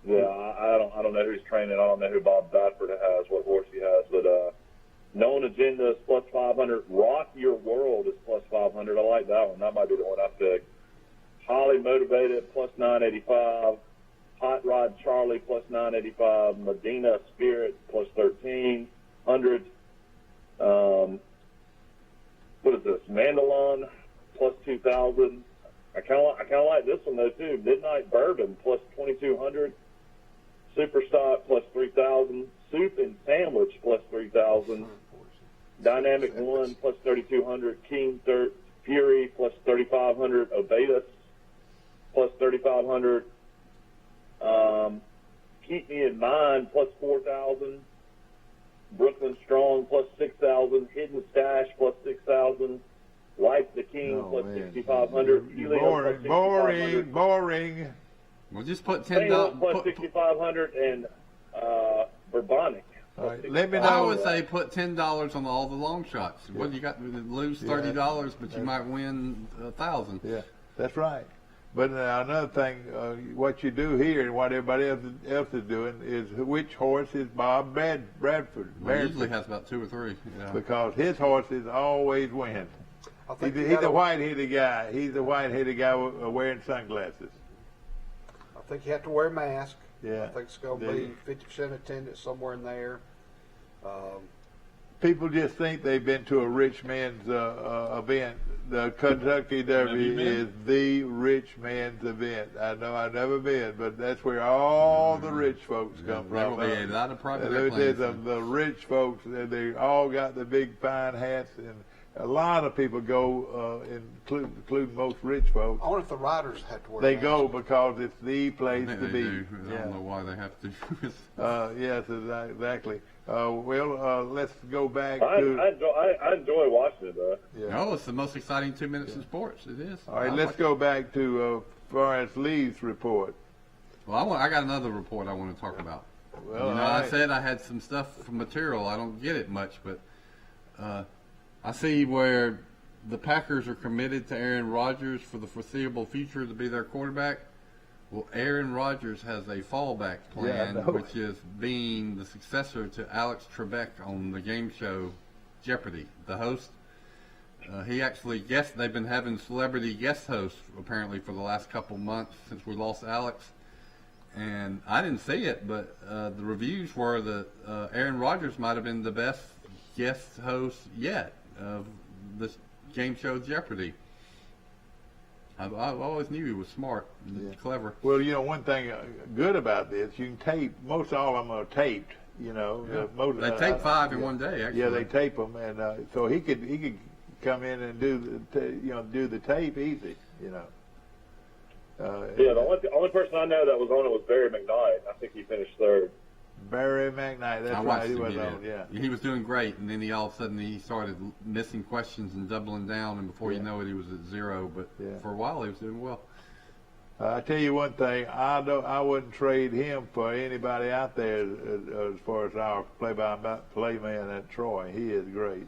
Yeah, I don't know who's training. I don't know who Bob Bradford has, what horse he has, but Known Agenda is plus 500. Rock Your World is plus 500. I like that one. That might be the one I picked. Highly Motivated plus 985. Hot Rod Charlie plus 985. Medina Spirit plus 1300. What is this? Mandalon plus 2000. I kind of like this one though too. Midnight Bourbon plus 2200. Superstock plus 3000. Soup and Sandwich plus 3000. Dynamic One plus 3200. King Fury plus 3500. Obetus plus 3500. Keep Me in Mind plus 4000. Brooklyn Strong plus 6000. Hidden Stash plus 6000. Life the King plus 6500. Boring. Well, just put $10 plus 6500 and Bourbonic. Right, let me know. I would say put $10 on all the long shots. Yeah. What you got to lose $30, but you might win 1,000. Yeah, that's right. But another thing, what you do here and what everybody else is doing is which horse is Bob Bradford. Well, he usually has about 2 or 3. Yeah. Because his horses always win. He's a white-headed guy. He's a white-headed guy wearing sunglasses. I think you have to wear a mask. Yeah. I think it's going to be 50% attendance somewhere in there. people just think they've been to a rich man's event. The Kentucky Derby is the rich man's event. I know I've never been, but that's where all the rich folks come from. There will be a lot of private airplanes. The rich folks, they all got the big fine hats, and a lot of people go, including most rich folks. I wonder if the riders have to wear They masks. go because it's the place to be. I don't know why they have to. Yes, exactly. Let's go back I enjoy watching it, though. Yeah. No, it's the most exciting 2 minutes in sports. It is. All right, let's go back to Forrest Lee's report. Well, I got another report I want to talk about. Well, I said I had some stuff from material. I don't get it much, but I see where the Packers are committed to Aaron Rodgers for the foreseeable future to be their quarterback. Well, Aaron Rodgers has a fallback plan, which is being the successor to Alex Trebek on the game show Jeopardy, the host. He actually guessed. They've been having celebrity guest hosts apparently for the last couple months since we lost Alex. And I didn't see it, but the reviews were that Aaron Rodgers might have been the best guest host yet of this game show Jeopardy. I always knew he was smart and clever. Well, one thing good about this, you can tape. Most all of them are taped. They tape 5 in one day. Actually, yeah, they tape them, and so he could come in and do the tape easy. The only person I know that was on it was Barry McKnight. I think he finished third. Barry McKnight, that's right. He was on, He was doing great, and then all of a sudden he started missing questions and doubling down, and before you know it, he was at 0. But for a while, he was doing well. I tell you one thing, I wouldn't trade him for anybody out there as far as our play-by-play man at Troy. He is great.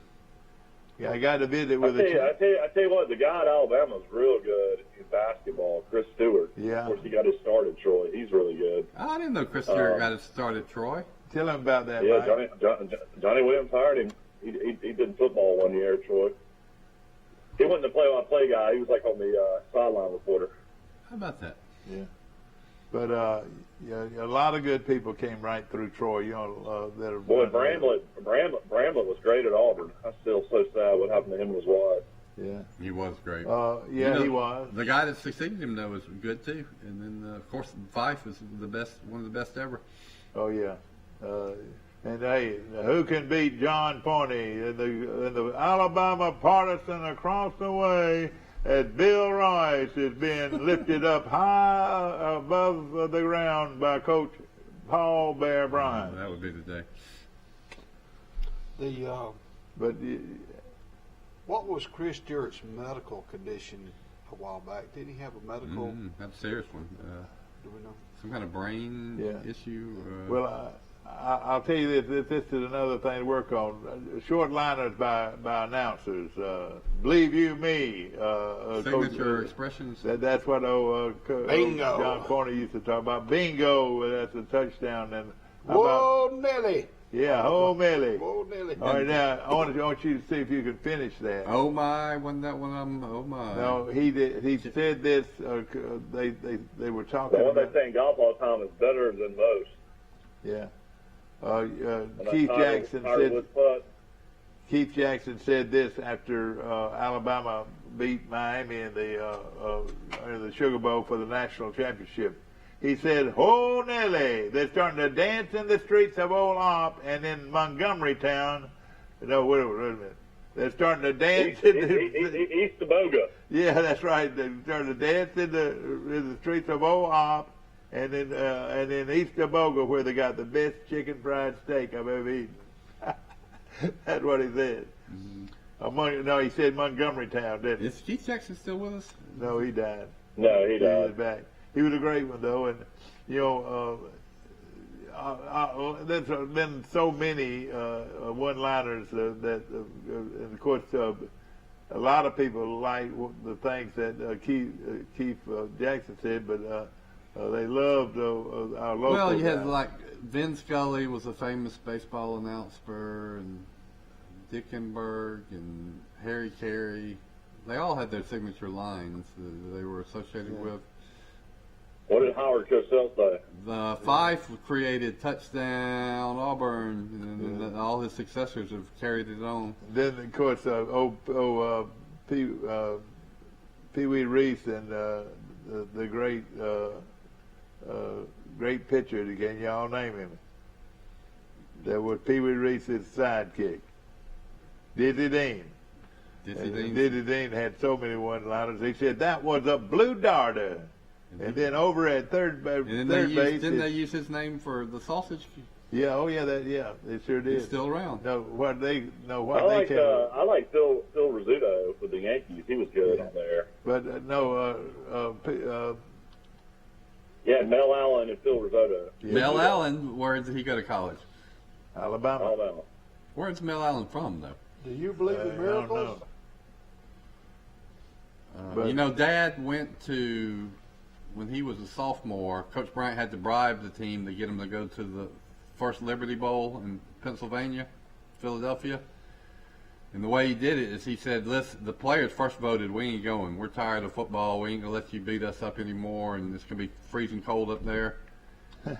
Yeah, I got to visit with I tell you what, the guy at Alabama is real good in basketball, Chris Stewart. Yeah. Of course, he got his start at Troy. He's really good. I didn't know Chris Stewart got his start at Troy. Tell him about that, Yeah, Mike. Johnny Williams hired him. He did football 1 year at Troy. He wasn't the play-by-play guy. He was like on the sideline reporter. How about that? Yeah. But a lot of good people came right through Troy. That are Boy, Bramlett was great at Auburn. I'm still so sad what happened to him and his wife. Yeah, he was great. He was. The guy that succeeded him though was good too, and then of course Fife was one of the best ever. Oh yeah, and hey, who can beat John Forney and the Alabama partisan across the way? As Bill Rice is being lifted up high above the ground by Coach Paul Bear Bryant. That would be the day. What was Chris Stewart's medical condition a while back? Did he have a medical? That's a serious one. Do we know? Some kind of brain issue? Well, I'll tell you this. This is another thing to work on. Short liners by announcers. Believe you me. Signature expressions. That's what Bingo. John Forney used to talk about. Bingo. That's a touchdown. And Whoa, Nelly. Yeah, oh Millie. Whoa, Nelly. All right, now I want you to see if you can finish that. Oh my, wasn't that one of them? Oh my. No, he did. He said this. They were talking. The one about, they say in golf all the time is better than most. Yeah. Keith Jackson said this after Alabama beat Miami in the Sugar Bowl for the national championship. He said, "Oh Nelly, they're starting to dance in the streets of Old Op and in Montgomery Town." No, wait a minute. They're starting to dance East Boga. Yeah, that's right. They're starting to dance in the streets of Old Op. And in East Boga, where they got the best chicken fried steak I've ever eaten. That's what he said. No, he said Montgomery Town, didn't he? Is Keith Jackson still with us? No, he died. No, he died. He was back. He was a great one, though. And, there's been so many one-liners that, and of course, a lot of people like the things that Keith Jackson said, but they loved our local. Well, you had guys. like Vin Scully was a famous baseball announcer, and Dickenberg and Harry Carey. They all had their signature lines that they were associated with. What did Howard Cosell say? The Fife created touchdown Auburn, and all his successors have carried it on. Then, of course, Pee Wee Reese and the great pitcher, can y'all name him? That was Pee Wee Reese's sidekick, Dizzy Dean. Dizzy Dean had so many one-liners. He said that was a blue darter. And then over at third base, didn't they use his name for the sausage? Yeah, oh yeah, they sure did. He's still around. I like Phil Rizzuto for the Yankees. He was good on there. But yeah, Mel Allen and Phil Rizzuto. Yeah. Mel Allen, where did he go to college? Alabama. Where's Mel Allen from, though? Do you believe in miracles? You know, Dad went to, when he was a sophomore, Coach Bryant had to bribe the team to get him to go to the first Liberty Bowl in Pennsylvania, Philadelphia. And the way he did it is he said, listen, the players first voted, we ain't going. We're tired of football. We ain't going to let you beat us up anymore, and it's going to be freezing cold up there.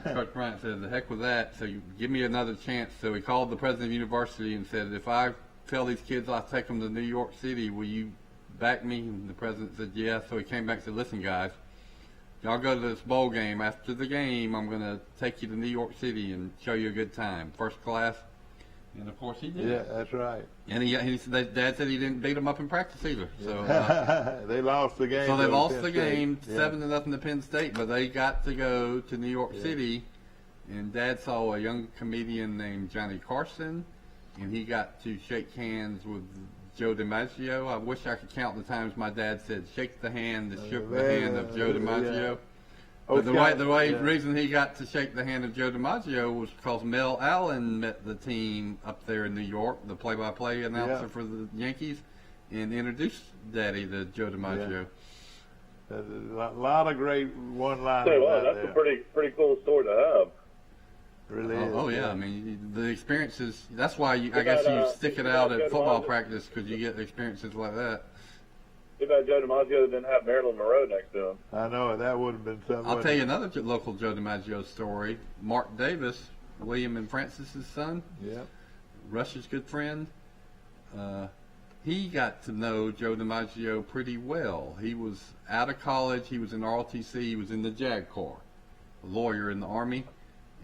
Coach Bryant said, the heck with that, so you give me another chance. So he called the president of the university and said, if I tell these kids I'll take them to New York City, will you back me? And the president said, yeah. So he came back and said, listen, guys, y'all go to this bowl game. After the game, I'm going to take you to New York City and show you a good time. First class. And, of course, he did. Yeah, that's right. And he said, Dad said he didn't beat them up in practice either. So they lost the game. So they lost the game 7-0 to Penn State, but they got to go to New York City. And Dad saw a young comedian named Johnny Carson, and he got to shake hands with Joe DiMaggio. I wish I could count the times my dad said, shake the hand that shook the hand of Joe DiMaggio. Yeah. But the reason he got to shake the hand of Joe DiMaggio was because Mel Allen met the team up there in New York, the play-by-play announcer for the Yankees, and introduced Daddy to Joe DiMaggio. A lot of great one-liners. That's a pretty cool story to have. Really yeah. I mean, the experiences. That's why I guess you stick it out at football practice, because you get experiences like that. Too bad Joe DiMaggio didn't have Marilyn Monroe next to him. I know, that would have been something. I'll tell you another local Joe DiMaggio story. Mark Davis, William and Francis's son. Yeah. Rush's good friend. He got to know Joe DiMaggio pretty well. He was out of college. He was in ROTC. He was in the JAG Corps, a lawyer in the Army.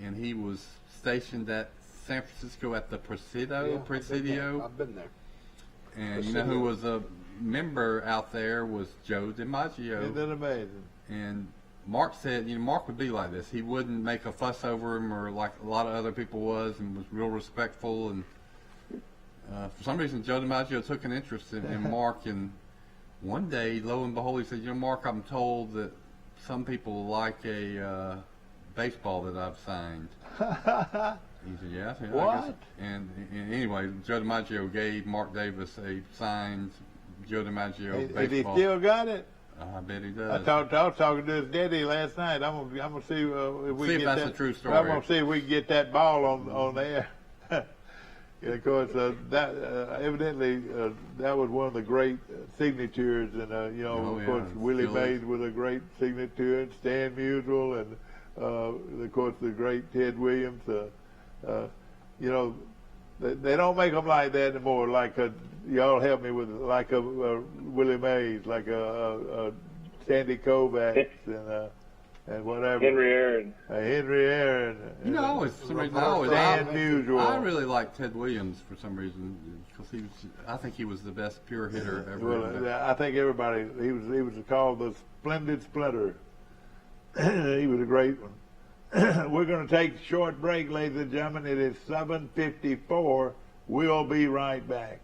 And he was stationed at San Francisco at the Presidio. I've been there. And you know who was a member out there was Joe DiMaggio. Isn't that amazing? And Mark said, Mark would be like this. He wouldn't make a fuss over him or like a lot of other people was, and was real respectful. And for some reason, Joe DiMaggio took an interest in Mark. And one day, lo and behold, he said, Mark, I'm told that some people like a baseball that I've signed. He said, yeah. What? And anyway, Joe DiMaggio gave Mark Davis a signed Joe DiMaggio baseball. Has he still got it? I bet he does. I was talking to his daddy last night. I'm gonna see if we see get if that's a true story. I'm gonna see if we can get that ball on there. Of course, evidently that was one of the great signatures, and of course Willie Mays was a great signature, and Stan Musial, and of course the great Ted Williams. They don't make them like that anymore. Like y'all help me with like a Willie Mays, like a Sandy Koufax, and whatever. Henry Aaron. Henry Aaron. Stan Musial. I really like Ted Williams for some reason, because I think he was the best pure hitter ever. Well, I think everybody. He was called the Splendid Splinter. He was a great one. We're going to take a short break, ladies and gentlemen. It is 7:54. We'll be right back.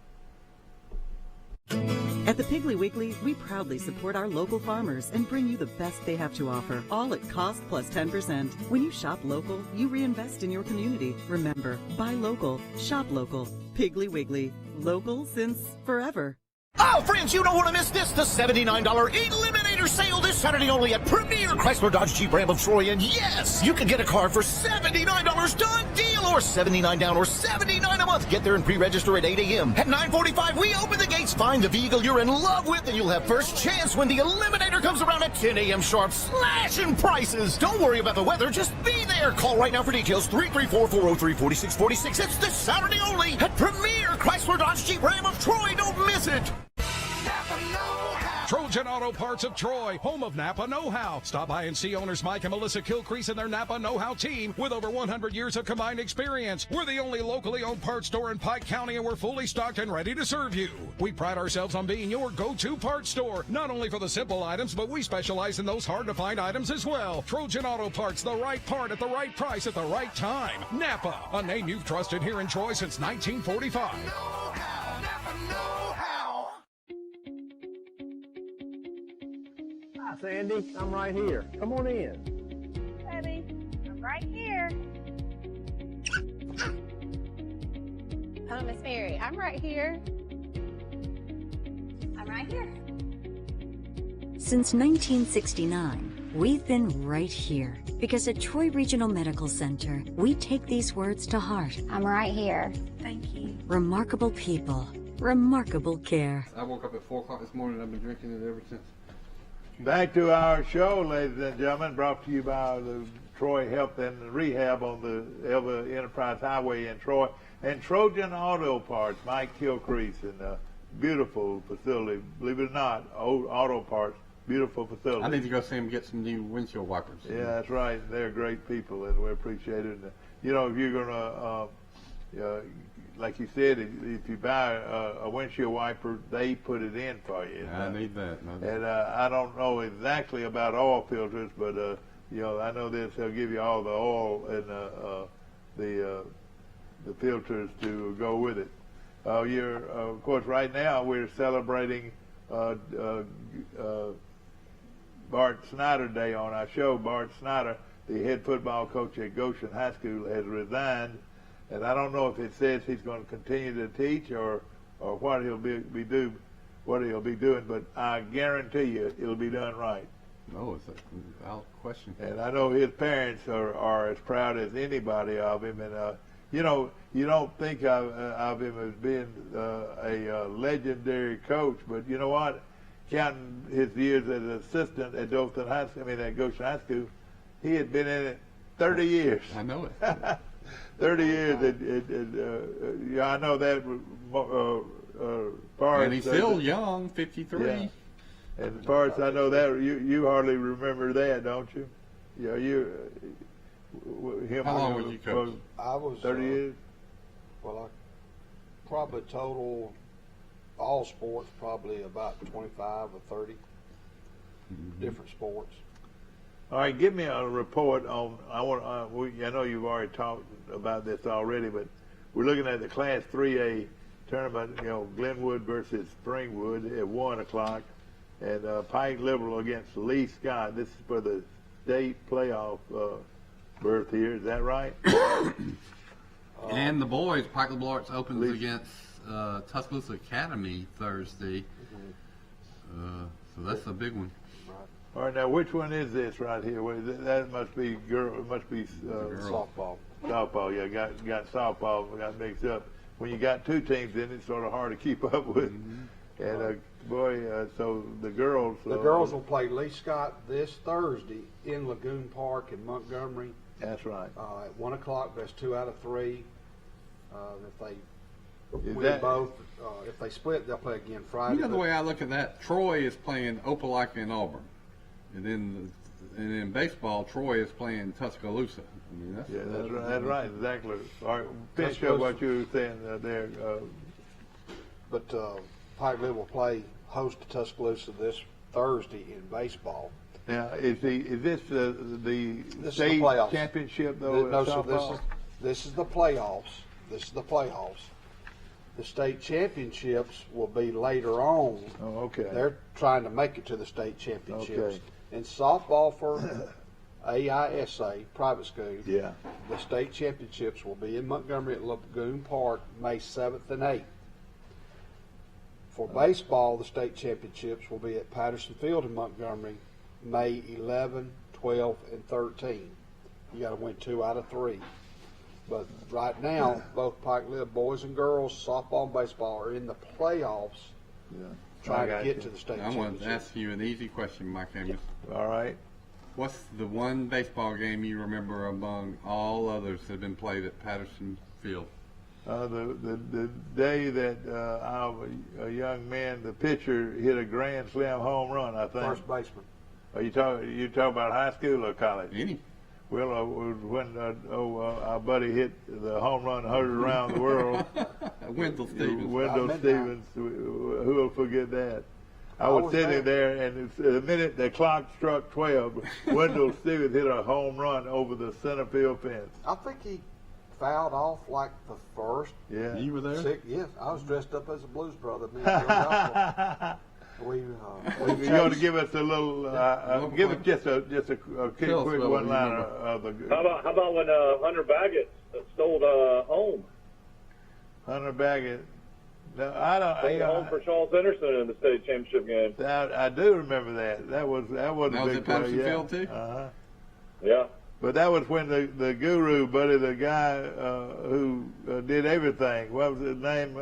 At the Piggly Wiggly, we proudly support our local farmers and bring you the best they have to offer, all at cost plus 10%. When you shop local, you reinvest in your community. Remember, buy local, shop local. Piggly Wiggly, local since forever. Oh, friends, you don't want to miss this. The $79 Eliminate Eliminator sale this Saturday only at Premier Chrysler Dodge Jeep Ram of Troy. And yes, you can get a car for $79. Done deal. Or $79 down or $79 a month. Get there and pre-register at 8 a.m. At 9:45, we open the gates. Find the vehicle you're in love with, and you'll have first chance when the Eliminator comes around at 10 a.m. sharp. Slashing prices. Don't worry about the weather. Just be there. Call right now for details. 334-403-4646. It's this Saturday only at Premier Chrysler Dodge Jeep Ram of Troy. Don't miss it. Trojan Auto Parts of Troy, home of Napa Know-How. Stop by and see owners Mike and Melissa Kilcrease and their Napa Know-How team with over 100 years of combined experience. We're the only locally owned parts store in Pike County, and we're fully stocked and ready to serve you. We pride ourselves on being your go-to parts store, not only for the simple items, but we specialize in those hard-to-find items as well. Trojan Auto Parts, the right part at the right price at the right time. Napa, a name you've trusted here in Troy since 1945. Hi, Sandy. I'm right here. Come on in. Daddy, I'm right here. Hello, Miss Mary. I'm right here. I'm right here. Since 1969, we've been right here. Because at Troy Regional Medical Center, we take these words to heart. I'm right here. Thank you. Remarkable people, remarkable care. I woke up at 4 o'clock this morning. I've been drinking it ever since. Back to our show, ladies and gentlemen, brought to you by the Troy Health and Rehab on the Elva Enterprise Highway in Troy, and Trojan Auto Parts, Mike Kilcrease, and a beautiful facility. Believe it or not, old auto parts, beautiful facility. I need to go see him get some new windshield wipers. Yeah, that's right. They're great people, and we appreciate it. And, you know, if you're going to, like you said, if you buy a windshield wiper, they put it in for you. I need that. And I don't know exactly about oil filters, but you know, I know this. They'll give you all the oil and the filters to go with it. Of course, right now we're celebrating Bart Snyder Day on our show. Bart Snyder, the head football coach at Goshen High School, has resigned. And I don't know if it says he's going to continue to teach or what he'll be doing, but I guarantee you it'll be done right. No, it's a valid question. And I know his parents are as proud as anybody of him. And you know, you don't think of him as being a legendary coach, but you know what? Counting his years as an assistant at Dothan High School, at Goshen High School, he had been in it 30 years. I know it. 30 years, yeah, I know that. And he's still young, 53. Yeah. And as far as I know that, you hardly remember that, don't you? Yeah, him. How long was you coach? I was 30 years. Well, I probably total all sports probably about 25 or 30 different sports. All right, give me a report on. I know you've already talked about this already, but we're looking at the Class 3A tournament. You know, Glenwood versus Springwood at 1 o'clock, and Pike Liberal against Lee Scott. This is for the state playoff berth here. Is that right? And the boys, Pike Liberal Arts opens against Tuscaloosa Academy Thursday. So that's a big one. All right, now which one is this right here? That must be girl. It must be softball. Softball, yeah. Got softball. Got mixed up. When you got two teams in, it's sort of hard to keep up with. And so the girls. The girls will play Lee Scott this Thursday in Lagoon Park in Montgomery. That's right. At 1 o'clock. That's 2 out of 3. If they win both, if they split, they'll play again Friday. You know, the way I look at that, Troy is playing Opelika and Auburn. And in baseball, Troy is playing Tuscaloosa. That's right. That's right. Exactly. All right, finish up what you were saying there. But Pike Liberal will play host to Tuscaloosa this Thursday in baseball. Now, is this the state championship though? No, so this is the playoffs. This is the playoffs. The state championships will be later on. Oh, okay. They're trying to make it to the state championships. Okay. In softball for AISA, private school, yeah, the state championships will be in Montgomery at Lagoon Park, May 7th and 8th. For baseball, the state championships will be at Patterson Field in Montgomery, May 11, 12, and 13. You got to win 2 out of 3. But right now, both Pike Lib boys and girls, softball and baseball, are in the playoffs trying to get to the state championship. I want to ask you an easy question, Mike Amos. All right. What's the one baseball game you remember among all others that have been played at Patterson Field? The day that a young man, the pitcher, hit a grand slam home run, I think. First baseman. Are you talking about high school or college? Any. Well, when our buddy hit the home run, heard it around the world. Wendell Stevens. Wendell Stevens. Who will forget that? I was sitting there, and the minute the clock struck 12, Wendell Stevens hit a home run over the center field fence. I think he fouled off like the first. Yeah. You were there? Yes, I was dressed up as a blues brother. Me and Bill Russell. You're going to give us a little, give us just a quick one-liner of the. How about when Hunter Baggett stole home? Hunter Baggett. No, I don't. Home for Charles Henderson in the state championship game. I do remember that. That was a big at Patterson Field too. Yeah. But that was when the guru, buddy, the guy who did everything. What was his name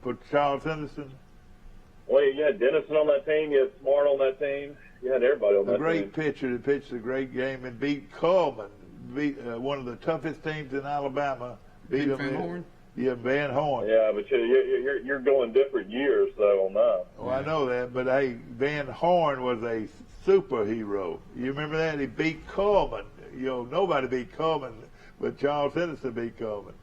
for Charles Henderson? Well, you had Dennison on that team. You had Smart on that team. You had everybody on that team. A great pitcher that pitched a great game and beat Coleman, one of the toughest teams in Alabama. Beat him. Van Horn? Yeah, Van Horn. Yeah, but you're going different years, though, on that. Oh, I know that. But, hey, Van Horn was a superhero. You remember that? He beat Coleman. You know, nobody beat Coleman, but Charles Henderson beat Coleman.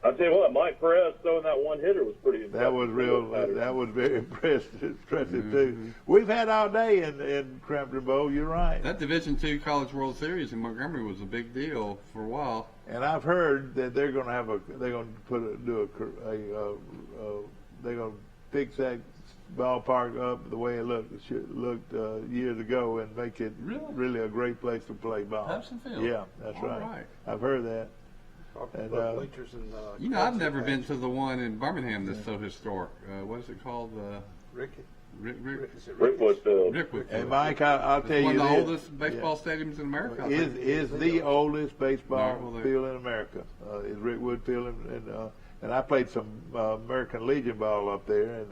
I tell you what, Mike Perez throwing that one hitter was pretty impressive. That was real. That was very impressive too. We've had all day in Crampton Bowl. You're right. That Division II College World Series in Montgomery was a big deal for a while. And I've heard that they're going to they're going to fix that ballpark up the way it looked years ago and make it really a great place to play ball. Patterson Field. Yeah, that's right. I've heard that. And, I've never been to the one in Birmingham that's so historic. What is it called? Rickwood Field. And Mike, I'll tell you one of the this. oldest baseball stadiums in America. Is the oldest baseball field in America. Is Rickwood Field, and I played some American Legion ball up there, and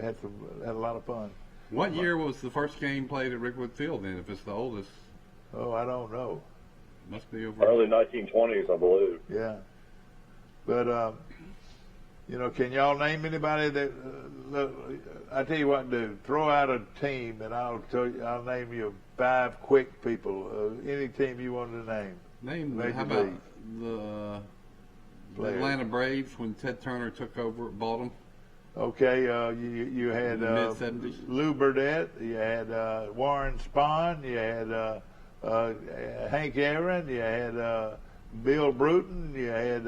had a lot of fun. What year was the first game played at Rickwood Field then? If it's the oldest? Oh, I don't know. Must be over early 1920s, I believe. Yeah, but can y'all name anybody that? I tell you what, do throw out a team, and I'll name you 5 quick people. Any team you want to name. Name. How about the Atlanta Braves when Ted Turner took over at Baltimore? Okay, you had mid-70s. Lou Burdett. You had Warren Spahn. You had. Hank Aaron, you had Bill Bruton, you had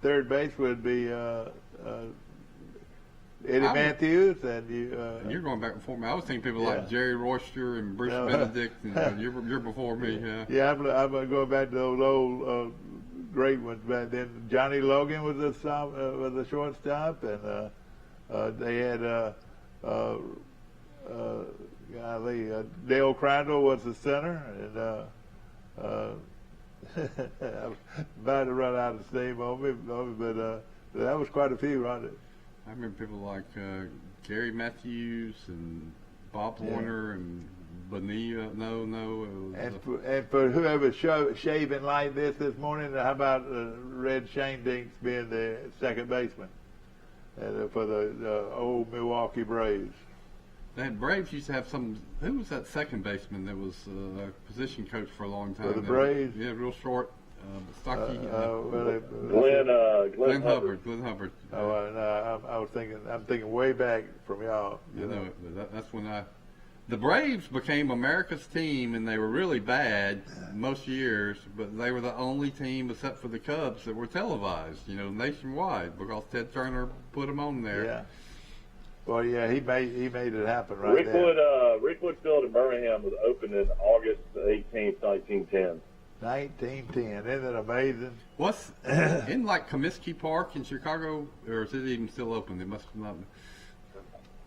third base would be Eddie Matthews, and you're going back and forth. I was thinking people like Jerry Royster and Bruce Benedict, and you're before me. Yeah, I'm going back to those old great ones back then. Johnny Logan was a shortstop, and they had. Dale Crandall was the center, and I'm about to run out of steam on me, but that was quite a few, wasn't it? I remember people like Gary Matthews and Bob Warner and Bonilla. And for whoever's shaving like this morning, how about Red Shane Dinks being the second baseman for the old Milwaukee Braves? The Braves used to have some. Who was that second baseman that was a position coach for a long time? For the Braves? Yeah, real short, stocky. Glenn Hubbard. Glenn Hubbard. I'm thinking way back from y'all. That's when the Braves became America's team, and they were really bad most years, but they were the only team, except for the Cubs, that were televised, nationwide, because Ted Turner put them on there. Yeah. Well, yeah, he made it happen right there. Rickwood Field in Birmingham was opened in August 18th, 1910. 1910. Isn't it amazing? What's in like Comiskey Park in Chicago, or is it even still open? It must not.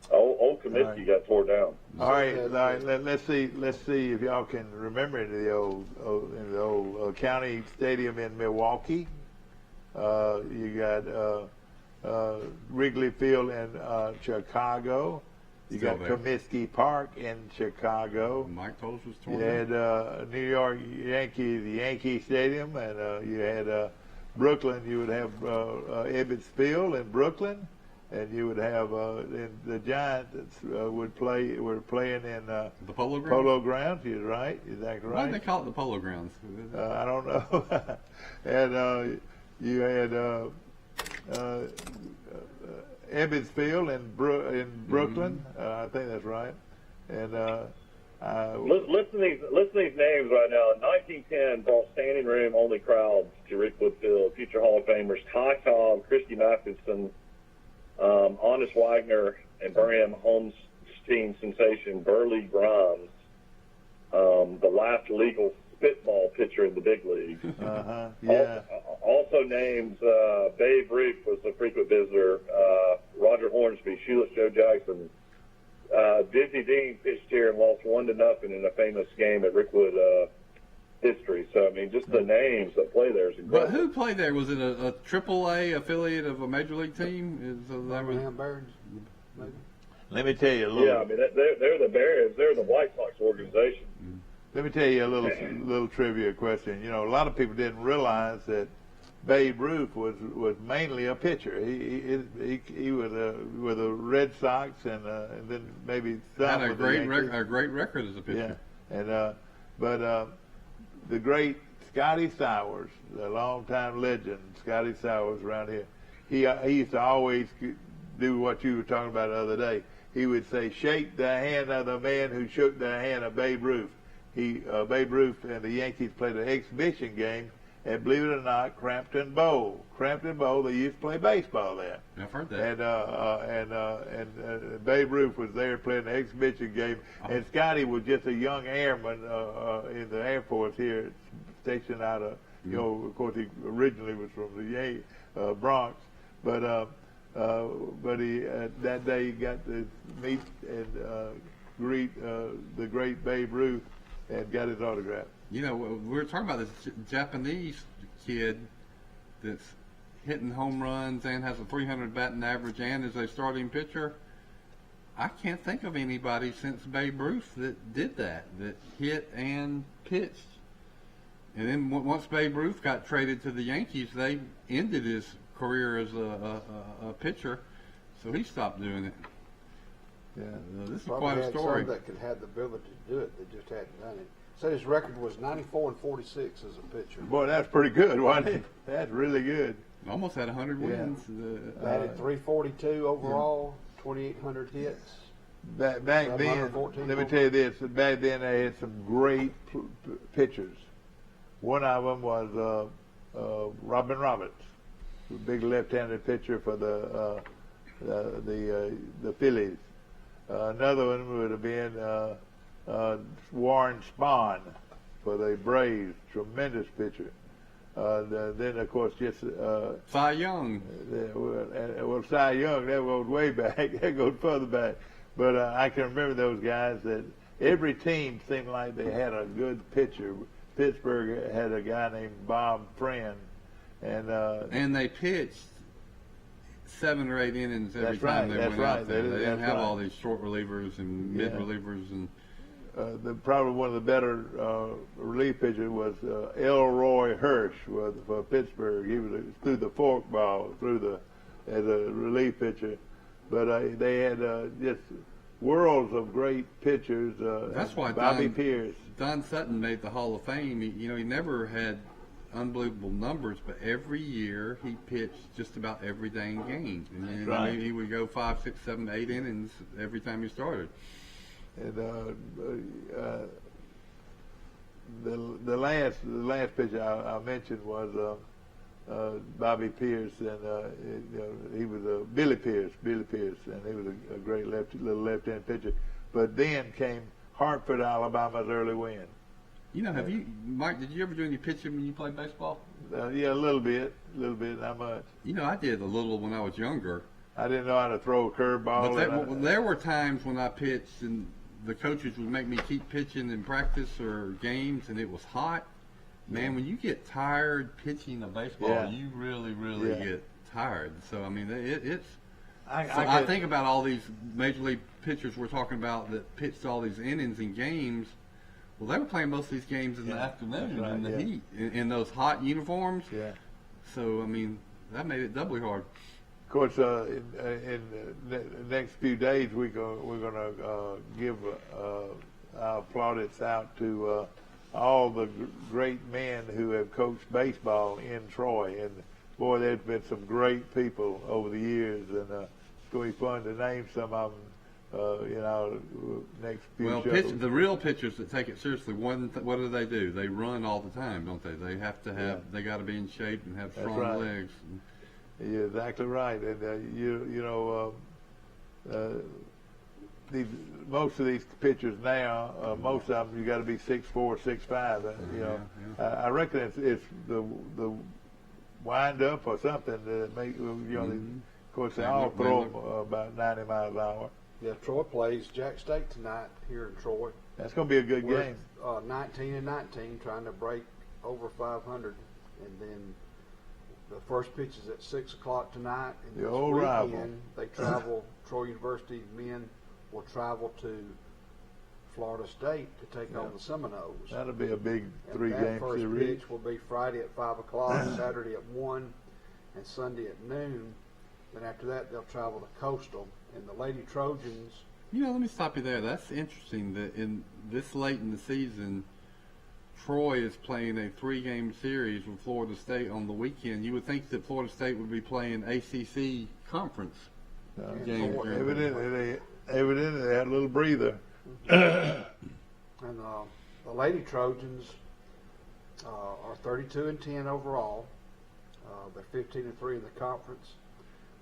Old Comiskey got tore down. All right. Let's see if y'all can remember the old county stadium in Milwaukee. You got Wrigley Field in Chicago. You got Comiskey Park in Chicago. Mike told us was torn. You had New York Yankees, the Yankee Stadium, and you had Brooklyn. You would have Ebbets Field in Brooklyn, and you would have the Giants were playing in the Polo Grounds. Polo Grounds. You're right. Exactly right. Why do they call it the Polo Grounds? I don't know. And you had Ebbets Field in Brooklyn. I think that's right. And listen to these names right now. In 1910, brought standing room only crowds to Rickwood Field. Future Hall of Famers Ty Cobb, Christy Matheson, Honest Wagner, and Birmingham Holstein sensation Burley Grimes, the last legal spitball pitcher in the big leagues. Yeah. Also names Babe Ruth was a frequent visitor. Roger Hornsby, Shoeless Joe Jackson. Dizzy Dean pitched here and lost 1-0 in a famous game at Rickwood history. So I mean, just the names that play there is incredible. But who played there? Was it a AAA affiliate of a major league team? Birmingham Barons, maybe. Let me tell you a little. Yeah, I mean they're the Barons. They're the White Sox organization. Let me tell you a little trivia question. You know, a lot of people didn't realize that Babe Ruth was mainly a pitcher. He was with the Red Sox and then maybe some had a great record as a pitcher. Yeah, and but the great Scotty Sowers, the longtime legend, Scotty Sowers around here, he used to always do what you were talking about the other day. He would say, "Shake the hand of the man who shook the hand of Babe Ruth." Babe Ruth and the Yankees played an exhibition game at, believe it or not, Crampton Bowl. Crampton Bowl, they used to play baseball there. I've heard that. And Babe Ruth was there playing the exhibition game, and Scotty was just a young airman in the Air Force here, stationed out of, of course, he originally was from the Bronx, but he that day he got to meet and greet the great Babe Ruth and got his autograph. You know, we were talking about this Japanese kid that's hitting home runs and has a 300 batting average and is a starting pitcher. I can't think of anybody since Babe Ruth that did that hit and pitched. And then once Babe Ruth got traded to the Yankees, they ended his career as a pitcher, so he stopped doing it. Yeah, this is Probably quite a story. Some that could have the ability to do it, they just hadn't done it. Said his record was 94-46 as a pitcher. Boy, that's pretty good, wasn't it? That's really good. Almost had 100 wins. Batted 342 overall, 2,800 hits. Back then, let me tell you this. Back then, they had some great pitchers. One of them was Robin Roberts, a big left-handed pitcher for the Phillies. Another one would have been Warren Spahn for the Braves, tremendous pitcher. Then, of course, just Cy Young. Well, Cy Young, that goes way back. That goes further back. But I can remember those guys that every team seemed like they had a good pitcher. Pittsburgh had a guy named Bob Friend, and they pitched 7 or 8 innings every time they went out there. They didn't have all these short relievers and mid relievers and. Probably one of the better relief pitchers was Elroy Hirsch for Pittsburgh. He was threw the forkball as a relief pitcher, but they had just worlds of great pitchers. That's why Bobby Pierce. Don Sutton made the Hall of Fame. He never had unbelievable numbers, but every year he pitched just about every dang game, and right. He would go 5, 6, 7, 8 innings every time he started. And the last pitcher I mentioned was Bobby Pierce, and he was Billy Pierce, and he was a great little left-hand pitcher. But then came Hartford, Alabama's early win. You know, have you, Mike? Did you ever do any pitching when you played baseball? Yeah, a little bit, not much. You know, I did a little when I was younger. I didn't know how to throw a curveball. But there were times when I pitched, and the coaches would make me keep pitching in practice or games, and it was hot. Man, when you get tired pitching a baseball, you really get tired. So I mean, it's. I think about all these major league pitchers we're talking about that pitched all these innings and games. Well, they were playing most of these games in the afternoon in the heat, in those hot uniforms. Yeah. So, I mean, that made it doubly hard. Of course, in the next few days, we're going to give our plaudits out to all the great men who have coached baseball in Troy. And, boy, there's been some great people over the years, and it's going to be fun to name some of them. Next few shows. The real pitchers that take it seriously, what do? They run all the time, don't they? They have to have, they got to be in shape and have strong legs. You're exactly right. And, most of these pitchers now, most of them, you got to be 6'4", 6'5". I reckon it's the wind up or something that make, of course, they all throw them about 90 miles an hour. Yeah, Troy plays Jack State tonight here in Troy. That's going to be a good game. 19-19, trying to break over 500, and then the first pitch is at 6 o'clock tonight. And the old rival. They travel. Troy University men will travel to Florida State to take on the Seminoles. That'll be a big 3-game series. That first pitch will be Friday at 5 o'clock, Saturday at 1, and Sunday at noon. Then after that, they'll travel to Coastal. And the Lady Trojans. Let me stop you there. That's interesting that in this late in the season, Troy is playing a 3-game series with Florida State on the weekend. You would think that Florida State would be playing ACC conference games. Evidently, they had a little breather. And the Lady Trojans are 32-10 overall. They're 15-3 in the conference.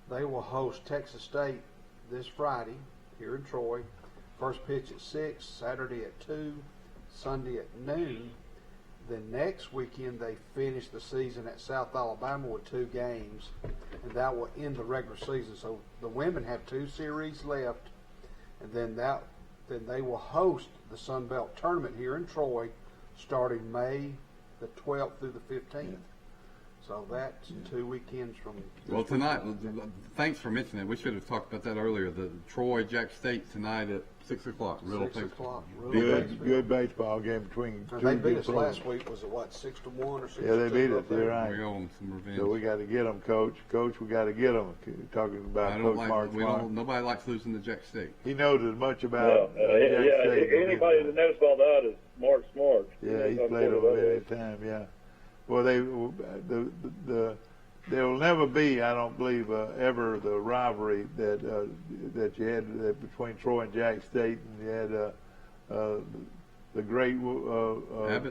They will host Texas State this Friday here in Troy. First pitch at 6, Saturday at 2, Sunday at noon. Then next weekend they finish the season at South Alabama with 2 games, and that will end the regular season. So the women have 2 series left, and then they will host the Sun Belt Tournament here in Troy starting May the 12th through the 15th. So that's 2 weekends from. Well, tonight, thanks for mentioning it. We should have talked about that earlier. The Troy Jack State tonight at 6 o'clock. 6 o'clock. Good baseball game between two. They beat us last week. Was it 6-1 or 6-2? Yeah, they beat us. You're right. We owe them some revenge. So we got to get them, Coach. Coach, we got to get them. Talking about Coach Mark Smart. Nobody likes losing to Jack State. He knows as much about Jack State. Anybody that knows about that is Mark Smart. Yeah, he's played over many times. Yeah. Well, there will never be, I don't believe, ever the rivalry that you had between Troy and Jack State, and you had the great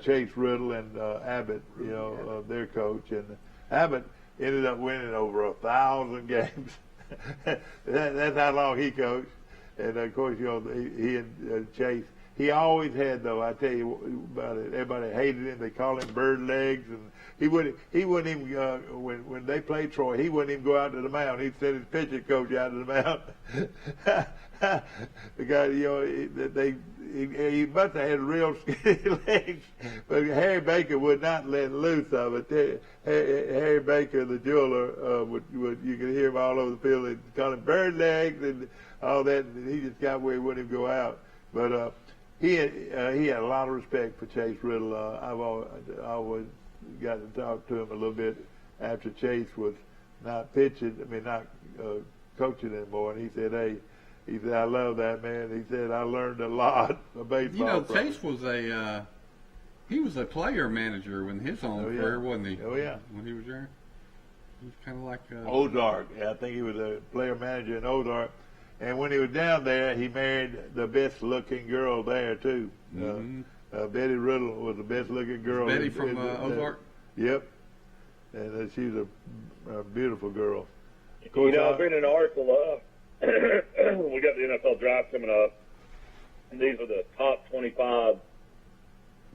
Chase Riddle and Abbott, their coach, and Abbott ended up winning over 1,000 games. That's how long he coached, and of course, he and Chase. He always had, though, I tell you about it, everybody hated him. They called him bird legs, and he wouldn't even, when they played Troy, he wouldn't even go out to the mound. He'd send his pitching coach out to the mound. The guy, he must have had real skinny legs, but Harry Baker would not let loose of it. Harry Baker, the jeweler, would you could hear him all over the field. They'd call him bird legs and all that, and he just got where he wouldn't even go out. But he had a lot of respect for Chase Riddle. I've always got to talk to him a little bit after Chase was not coaching anymore, and he said, I love that man. He said, I learned a lot of baseball. Chase was he was a player manager in his own career, wasn't he? Oh yeah, when he was there, he was kind of like Ozark. Yeah, I think he was a player manager in Ozark. And when he was down there, he married the best-looking girl there too. Betty Riddle was the best-looking girl. Betty from Ozark. Yep, and she's a beautiful girl. I've been in an article. We got the NFL draft coming up, and these are the top 25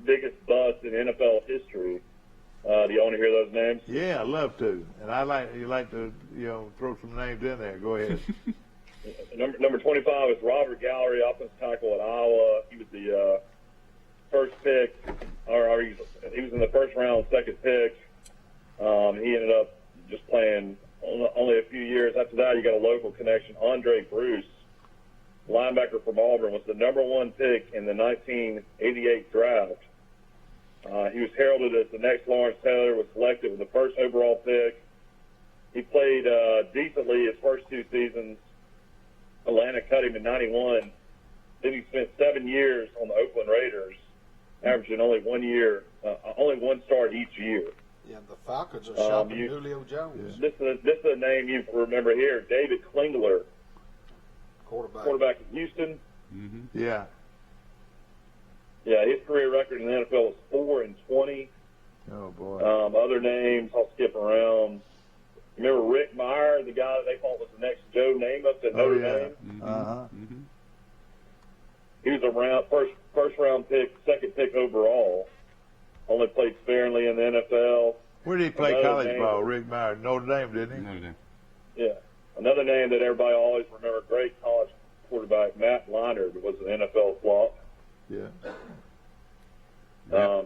biggest busts in NFL history. Do you want to hear those names? Yeah, I'd love to. And you like to, throw some names in there. Go ahead. Number 25 is Robert Gallery, offensive tackle at Iowa. He was the first pick, or he was in the first round, second pick. He ended up just playing only a few years. After that, you got a local connection. Andre Bruce, linebacker from Auburn, was the number 1 pick in the 1988 draft. He was heralded as the next Lawrence Taylor, was selected with the first overall pick. He played decently his first 2 seasons. Atlanta cut him in 91. Then he spent 7 years on the Oakland Raiders, averaging only 1 year, only 1 start each year. Yeah, the Falcons are shopping Julio Jones. This is a name you remember here, David Klingler, quarterback at Houston. Mm-hmm. Yeah. Yeah, his career record in the NFL was 4-20. Oh boy. Other names, I'll skip around. Remember Rick Meyer, the guy that they thought was the next Joe Namath at Notre Dame? Mm-hmm. Uh-huh. Mm-hmm. He was a first round pick, second pick overall. Only played sparingly in the NFL. Where did he play college ball, Rick Meyer? Notre Dame, didn't he? Notre Dame. Yeah. Another name that everybody always remember, great college quarterback, Matt Leinart, was an NFL flop. Yeah.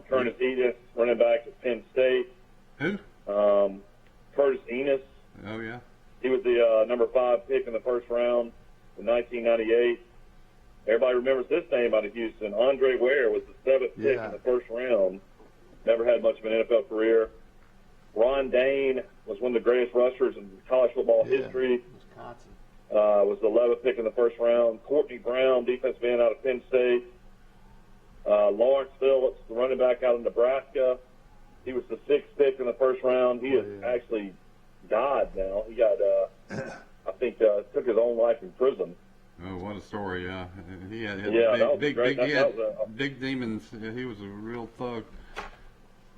Curtis Enos, running back at Penn State. Who? Curtis Enos. Oh, yeah. He was the number 5 pick in the first round in 1998. Everybody remembers this name out of Houston. Andre Ware was the 7th pick in the first round. Never had much of an NFL career. Ron Dane was one of the greatest rushers in college football history. Wisconsin. Was the 11th pick in the first round. Courtney Brown, defensive end out of Penn State. Lawrence Phillips, the running back out of Nebraska. He was the 6th pick in the first round. He has actually died now. He got, I think, took his own life in prison. Oh, what a story! Yeah, he had big demons. He was a real thug.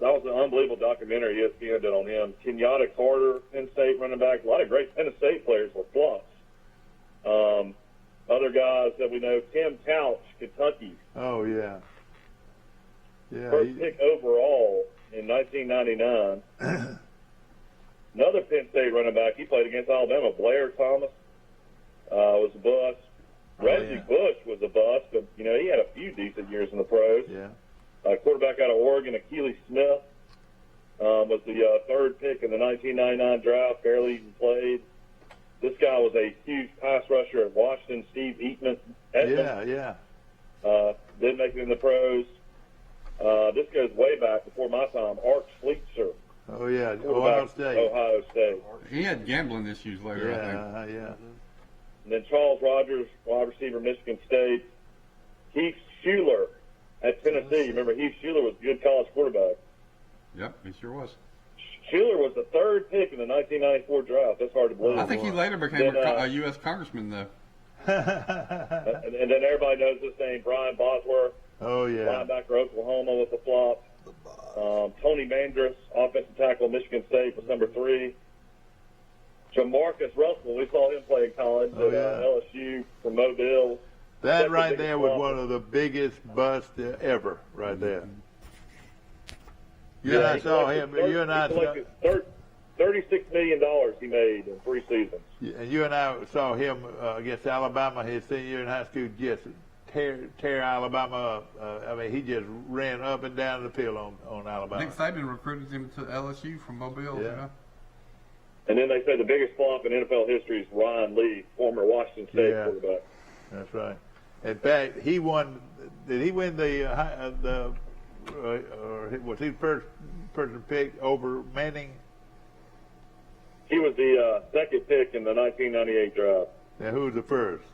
That was an unbelievable documentary ESPN did on him. Kenyatta Carter, Penn State running back. A lot of great Penn State players were flops. Other guys that we know, Tim Couch, Kentucky. Oh, yeah. Yeah. First pick overall in 1999. Another Penn State running back. He played against Alabama. Blair Thomas was a bust. Reggie Bush was a bust, but, he had a few decent years in the pros. Yeah. Quarterback out of Oregon, Achilles Smith, was the 3rd pick in the 1999 draft, barely even played. This guy was a huge pass rusher at Washington, Steve Eatman. Didn't make it in the pros. This goes way back before my time. Art Fleetzer. Oh, yeah. Ohio State. He had gambling issues later, I think. Yeah. And then Charles Rogers, wide receiver, Michigan State. Heath Schuler at Tennessee. Remember, Heath Schuler was a good college quarterback. Yep, he sure was. Schuler was the 3rd pick in the 1994 draft. That's hard to believe. I think he later became a U.S. congressman, though. and then everybody knows this name, Brian Bosworth. Oh, yeah. Linebacker, Oklahoma was a flop. Tony Mandris, offensive tackle, Michigan State, was number 3. Jamarcus Russell, we saw him play in college at LSU from Mobile. That right there was one of the biggest busts ever, right there. You and I saw him. You and I saw $36 million he made in 3 seasons. And you and I saw him against Alabama his senior year in high school, just tear Alabama up. I mean, he just ran up and down the field on Alabama. Nick Saban recruited him to LSU from Mobile. Yeah. And then they say the biggest flop in NFL history is Ryan Lee, former Washington State quarterback. That's right. In fact, he won. Did he win the or was he first person picked over Manning? He was the 2nd pick in the 1998 draft. Now, who was the first?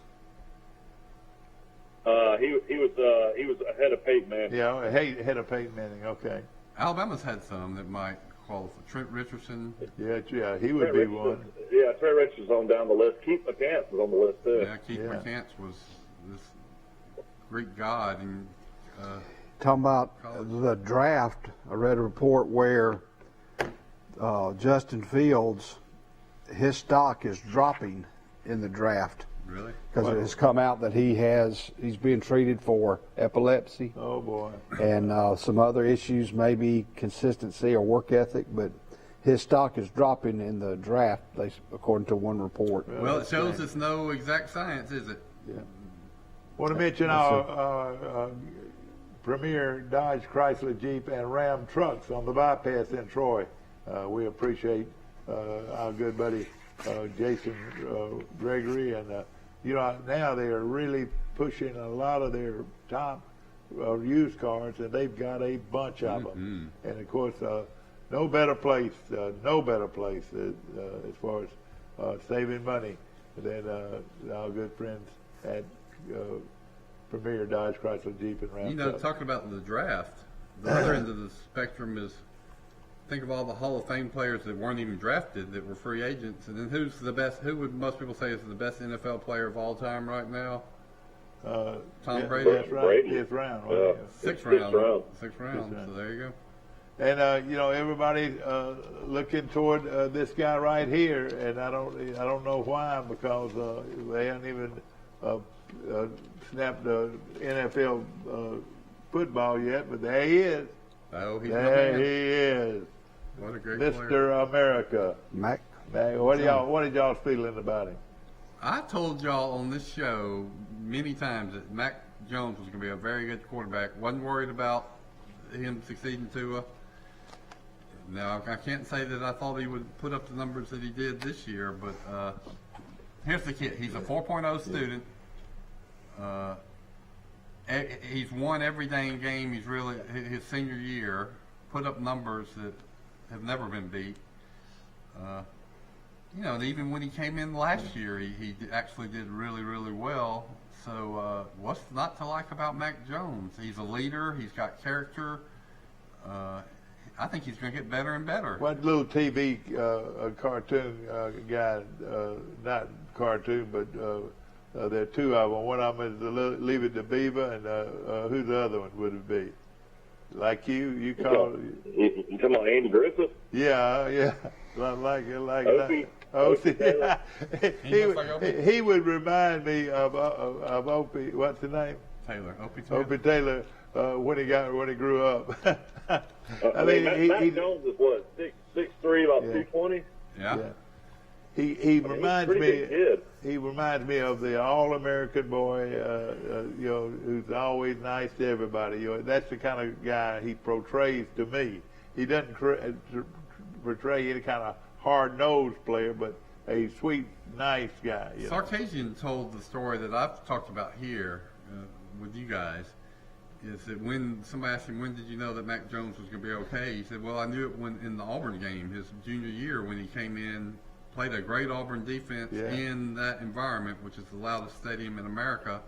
He was ahead of Peyton Manning. Yeah, ahead of Peyton Manning. Okay. Alabama's had some that might qualify. Trent Richardson. Yeah, he would be one. Yeah, Trent Richardson's on down the list. Keith McCants was on the list too. Yeah, Keith McCants was this Greek god. And talking about the draft, I read a report where Justin Fields, his stock is dropping in the draft Really? Because it has come out that he's being treated for epilepsy. Oh boy. And some other issues, maybe consistency or work ethic, but his stock is dropping in the draft, according to one report. Well, it shows it's no exact science, is it? Yeah. Want to mention our premier Dodge, Chrysler, Jeep, and Ram trucks on the bypass in Troy. We appreciate our good buddy Jason Gregory, and now they are really pushing a lot of their top used cars, and they've got a bunch of them. And of course, no better place as far as saving money than our good friends at Premier Dodge, Chrysler, Jeep, and Ram. Talking about the draft, the other end of the spectrum is, think of all the Hall of Fame players that weren't even drafted, that were free agents, and then who's the best? Who would most people say is the best NFL player of all time right now? Tom Brady. That's right. Fifth round. Right? Sixth round. So there you go. And everybody looking toward this guy right here, and I don't know why, because they haven't even snapped the NFL football yet, but there he is. Oh, he's there he is. What a great Mr. player. America. Mac. What are y'all feeling about him? I told y'all on this show many times that Mac Jones was going to be a very good quarterback. Wasn't worried about him succeeding Tua. Now, I can't say that I thought he would put up the numbers that he did this year, but here's the kid. He's a 4.0 student. He's won every dang game. He's really, his senior year, put up numbers that have never been beat. And even when he came in last year, he actually did really, really well. So what's not to like about Mac Jones? He's a leader. He's got character. I think he's going to get better and better. What little TV cartoon guy, not cartoon, but there are two of them. One of them is Leave It to Beaver, and who the other one would it be? Like you call it? You talking about Andy Griffith? Yeah. Like Opie. that. He would remind me of Opie. What's his name? Taylor. Opie Taylor. When he grew up. I mean, Mac Jones is what, 6'3", about 220. Yeah. He reminds me. Kid. He reminds me of the all-American boy, who's always nice to everybody. That's the kind of guy he portrays to me. He doesn't portray any kind of hard-nosed player, but a sweet, nice guy. Sarkisian told the story that I've talked about here with you guys. Is that when somebody asked him, when did you know that Mac Jones was going to be okay? He said, well, I knew it when in the Auburn game, his junior year, when he came in, played a great Auburn defense in that environment, which is the loudest stadium in America.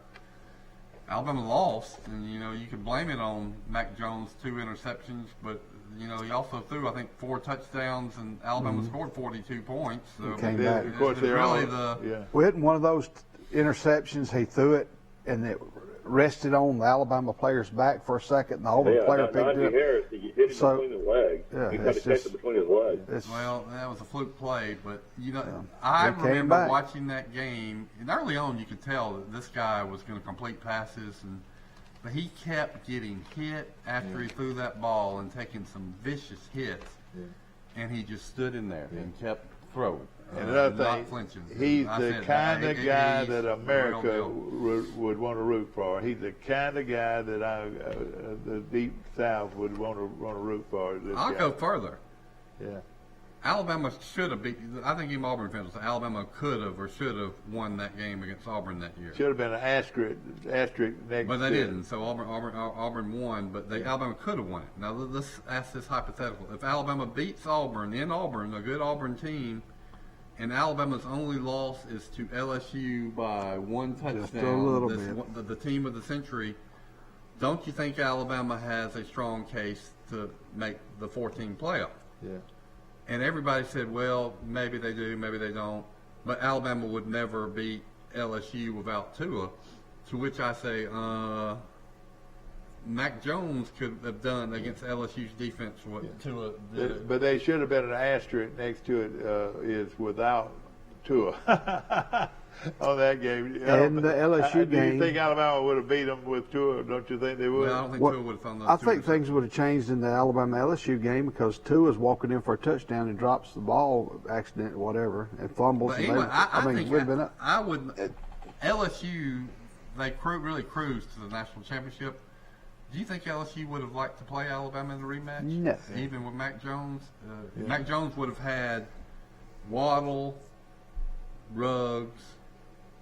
Alabama lost, and, you can blame it on Mac Jones' 2 interceptions, but, he also threw, I think, 4 touchdowns, and Alabama scored 42 points. So Came back. Of course, they're really We had one of those interceptions. He threw it, and it rested on the Alabama player's back for a second, and the Auburn player picked it up. Harris, he hit him between his legs. Yeah, he tried to catch it between his legs. Well, that was a fluke play, but I remember watching that game, and early on you could tell that this guy was going to complete passes, but he kept getting hit after he threw that ball and taking some vicious hits, and he just stood in there and kept throwing. And another not thing, flinching. he's the kind of guy that America would want to root for. He's the kind of guy that the Deep South would want to root for. I'll go further. Yeah. Alabama should have beat. I think even Auburn fans, Alabama could have or should have won that game against Auburn that year. Should have been an asterisk next. But they didn't. So Auburn won, but Alabama could have won it. Now let's ask this hypothetical: if Alabama beats Auburn in Auburn, a good Auburn team, and Alabama's only loss is to LSU by 1 touchdown, just a little bit. The team of the century, don't you think Alabama has a strong case to make the 14 playoff? Yeah. And everybody said, well, maybe they do, maybe they don't. But Alabama would never beat LSU without Tua. To which I say, Mac Jones could have done against LSU's defense what Tua did. But they should have been an asterisk next to it is without Tua. on that game. And the LSU Do you game. think Alabama would have beat them with Tua? Don't you think they would? No, I don't think Tua would have thrown those I two think things would have changed in the Alabama LSU game because Tua's walking in for a touchdown and drops the ball, accident, whatever, and fumbles. But And anyway, I mean, think we'd have been up. I would. LSU, they really cruised to the national championship. Do you think LSU would have liked to play Alabama in the rematch? No. Even with Mac Jones? Mac Jones would have had Waddle, Ruggs,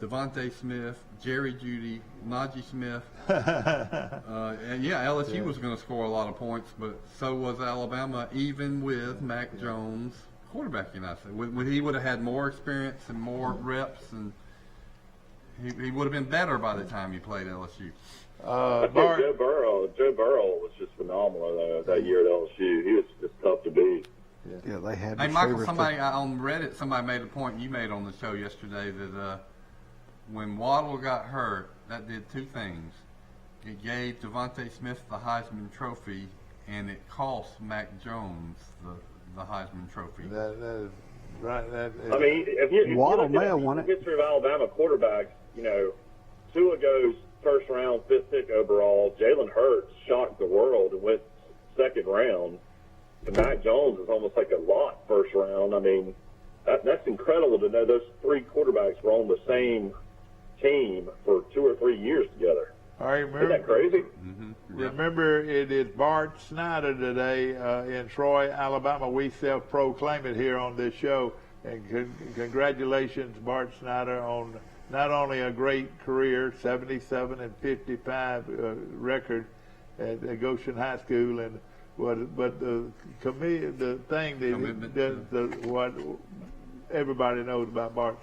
Devontae Smith, Jerry Jeudy, Najee Smith. And yeah, LSU was going to score a lot of points, but so was Alabama, even with Mac Jones quarterbacking. I say he would have had more experience and more reps, and he would have been better by the time he played LSU. I think Joe Burrow was just phenomenal that year at LSU. He was just tough to beat. Yeah, they had. Hey, Michael, somebody on Reddit, somebody made a point you made on the show yesterday that when Waddle got hurt, that did two things. It gave Devontae Smith the Heisman Trophy, and it cost Mac Jones the Heisman Trophy. That is right. I mean, if you Waddle look may at have won it. the history of Alabama quarterbacks, Tua goes first round, 5th pick overall. Jalen Hurts shocked the world and went 2nd round. And Mac Jones is almost like a lot first round. I mean, that's incredible to know those 3 quarterbacks were on the same team for 2 or 3 years together. All right, remember, Isn't that crazy? Mm-hmm. Remember, it is Bart Snyder today in Troy, Alabama. We self-proclaim it here on this show. And congratulations, Bart Snyder, on not only a great career, 77 and 55 record at Goshen High School, and but the thing that what everybody knows about Bart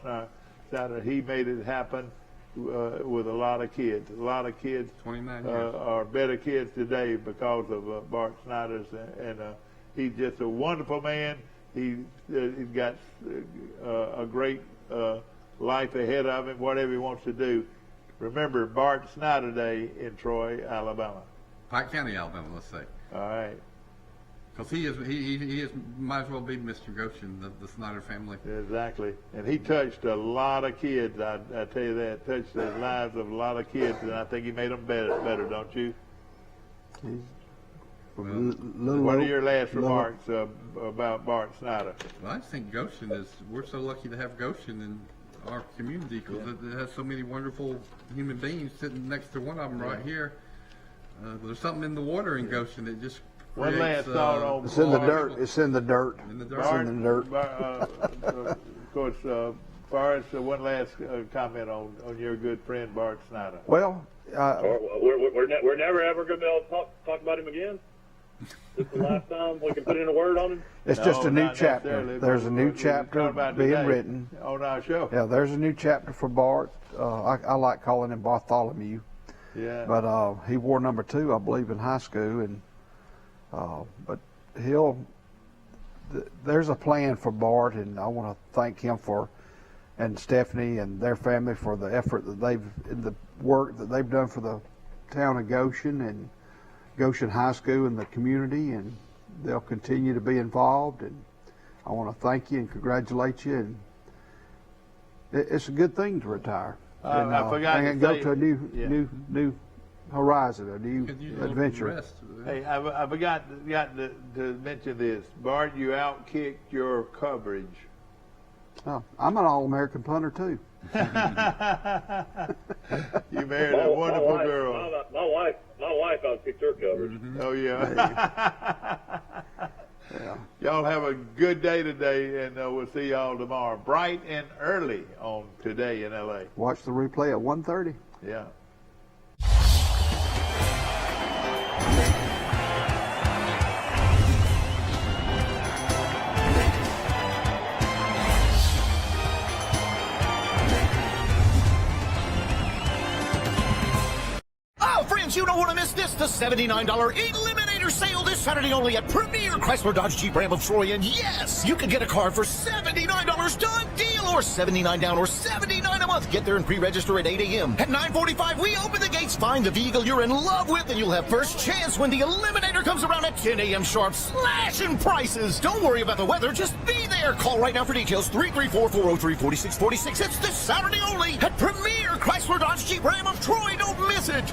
Snyder, he made it happen with a lot of kids. A lot of kids 29 years. Are better kids today because of Bart Snyder's, and he's just a wonderful man. He's got a great life ahead of him, whatever he wants to do. Remember, Bart Snyder Day in Troy, Alabama. Pike County, Alabama, let's say. All right. Because he might as well be Mr. Goshen, the Snyder family. Exactly. And he touched a lot of kids, I tell you that. Touched the lives of a lot of kids, and I think he made them better, don't you? What are your last remarks about Bart Snyder? Well, I just think we're so lucky to have Goshen in our community because it has so many wonderful human beings sitting next to one of them right here. There's something in the water in Goshen that just creates, one last thought on it's in the dirt. It's in the dirt. In the dirt. Bart, it's in the dirt. Of course, Forrest, one last comment on your good friend Bart Snyder. Well, we're never ever going to be able to talk about him again. This is the last time we can put in a word on him. It's just a new chapter. There's a new chapter being written on our show. Yeah, there's a new chapter for Bart. I like calling him Bartholomew. Yeah. But he wore number 2, I believe, in high school, and but there's a plan for Bart, and I want to thank him and Stephanie and their family for the effort that the work that they've done for the town of Goshen and Goshen High School and the community, and they'll continue to be involved. And I want to thank you and congratulate you. And it's a good thing to retire. And, I forgot and to go say, to a new horizon, a new adventure. Hey, I forgot to mention this. Bart, you outkicked your coverage. Oh, I'm an All-American punter too. You married a wonderful girl. My wife outkicked her coverage. Mm-hmm. Oh yeah. Yeah. Y'all have a good day today, and we'll see y'all tomorrow, bright and early on Today in LA. Watch the replay at 1:30. Yeah. Oh, friends, you don't want to miss this. The $79 Eliminator Premier sale this Saturday only at Premier Chrysler Dodge Jeep Ram of Troy. And yes, you can get a car for $79 done deal, or $79 down or $79 a month. Get there and pre-register at 8 a.m. At 9:45, we open the gates, find the vehicle you're in love with, and you'll have first chance when the Eliminator comes around at 10 a.m. sharp, slashing prices. Don't worry about the weather, just be there. Call right now for details, 334-403-4646. It's this Saturday only at Premier Chrysler Dodge Jeep Ram of Troy. Don't miss it.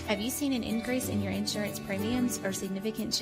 Have you seen an increase in your insurance premiums or significant change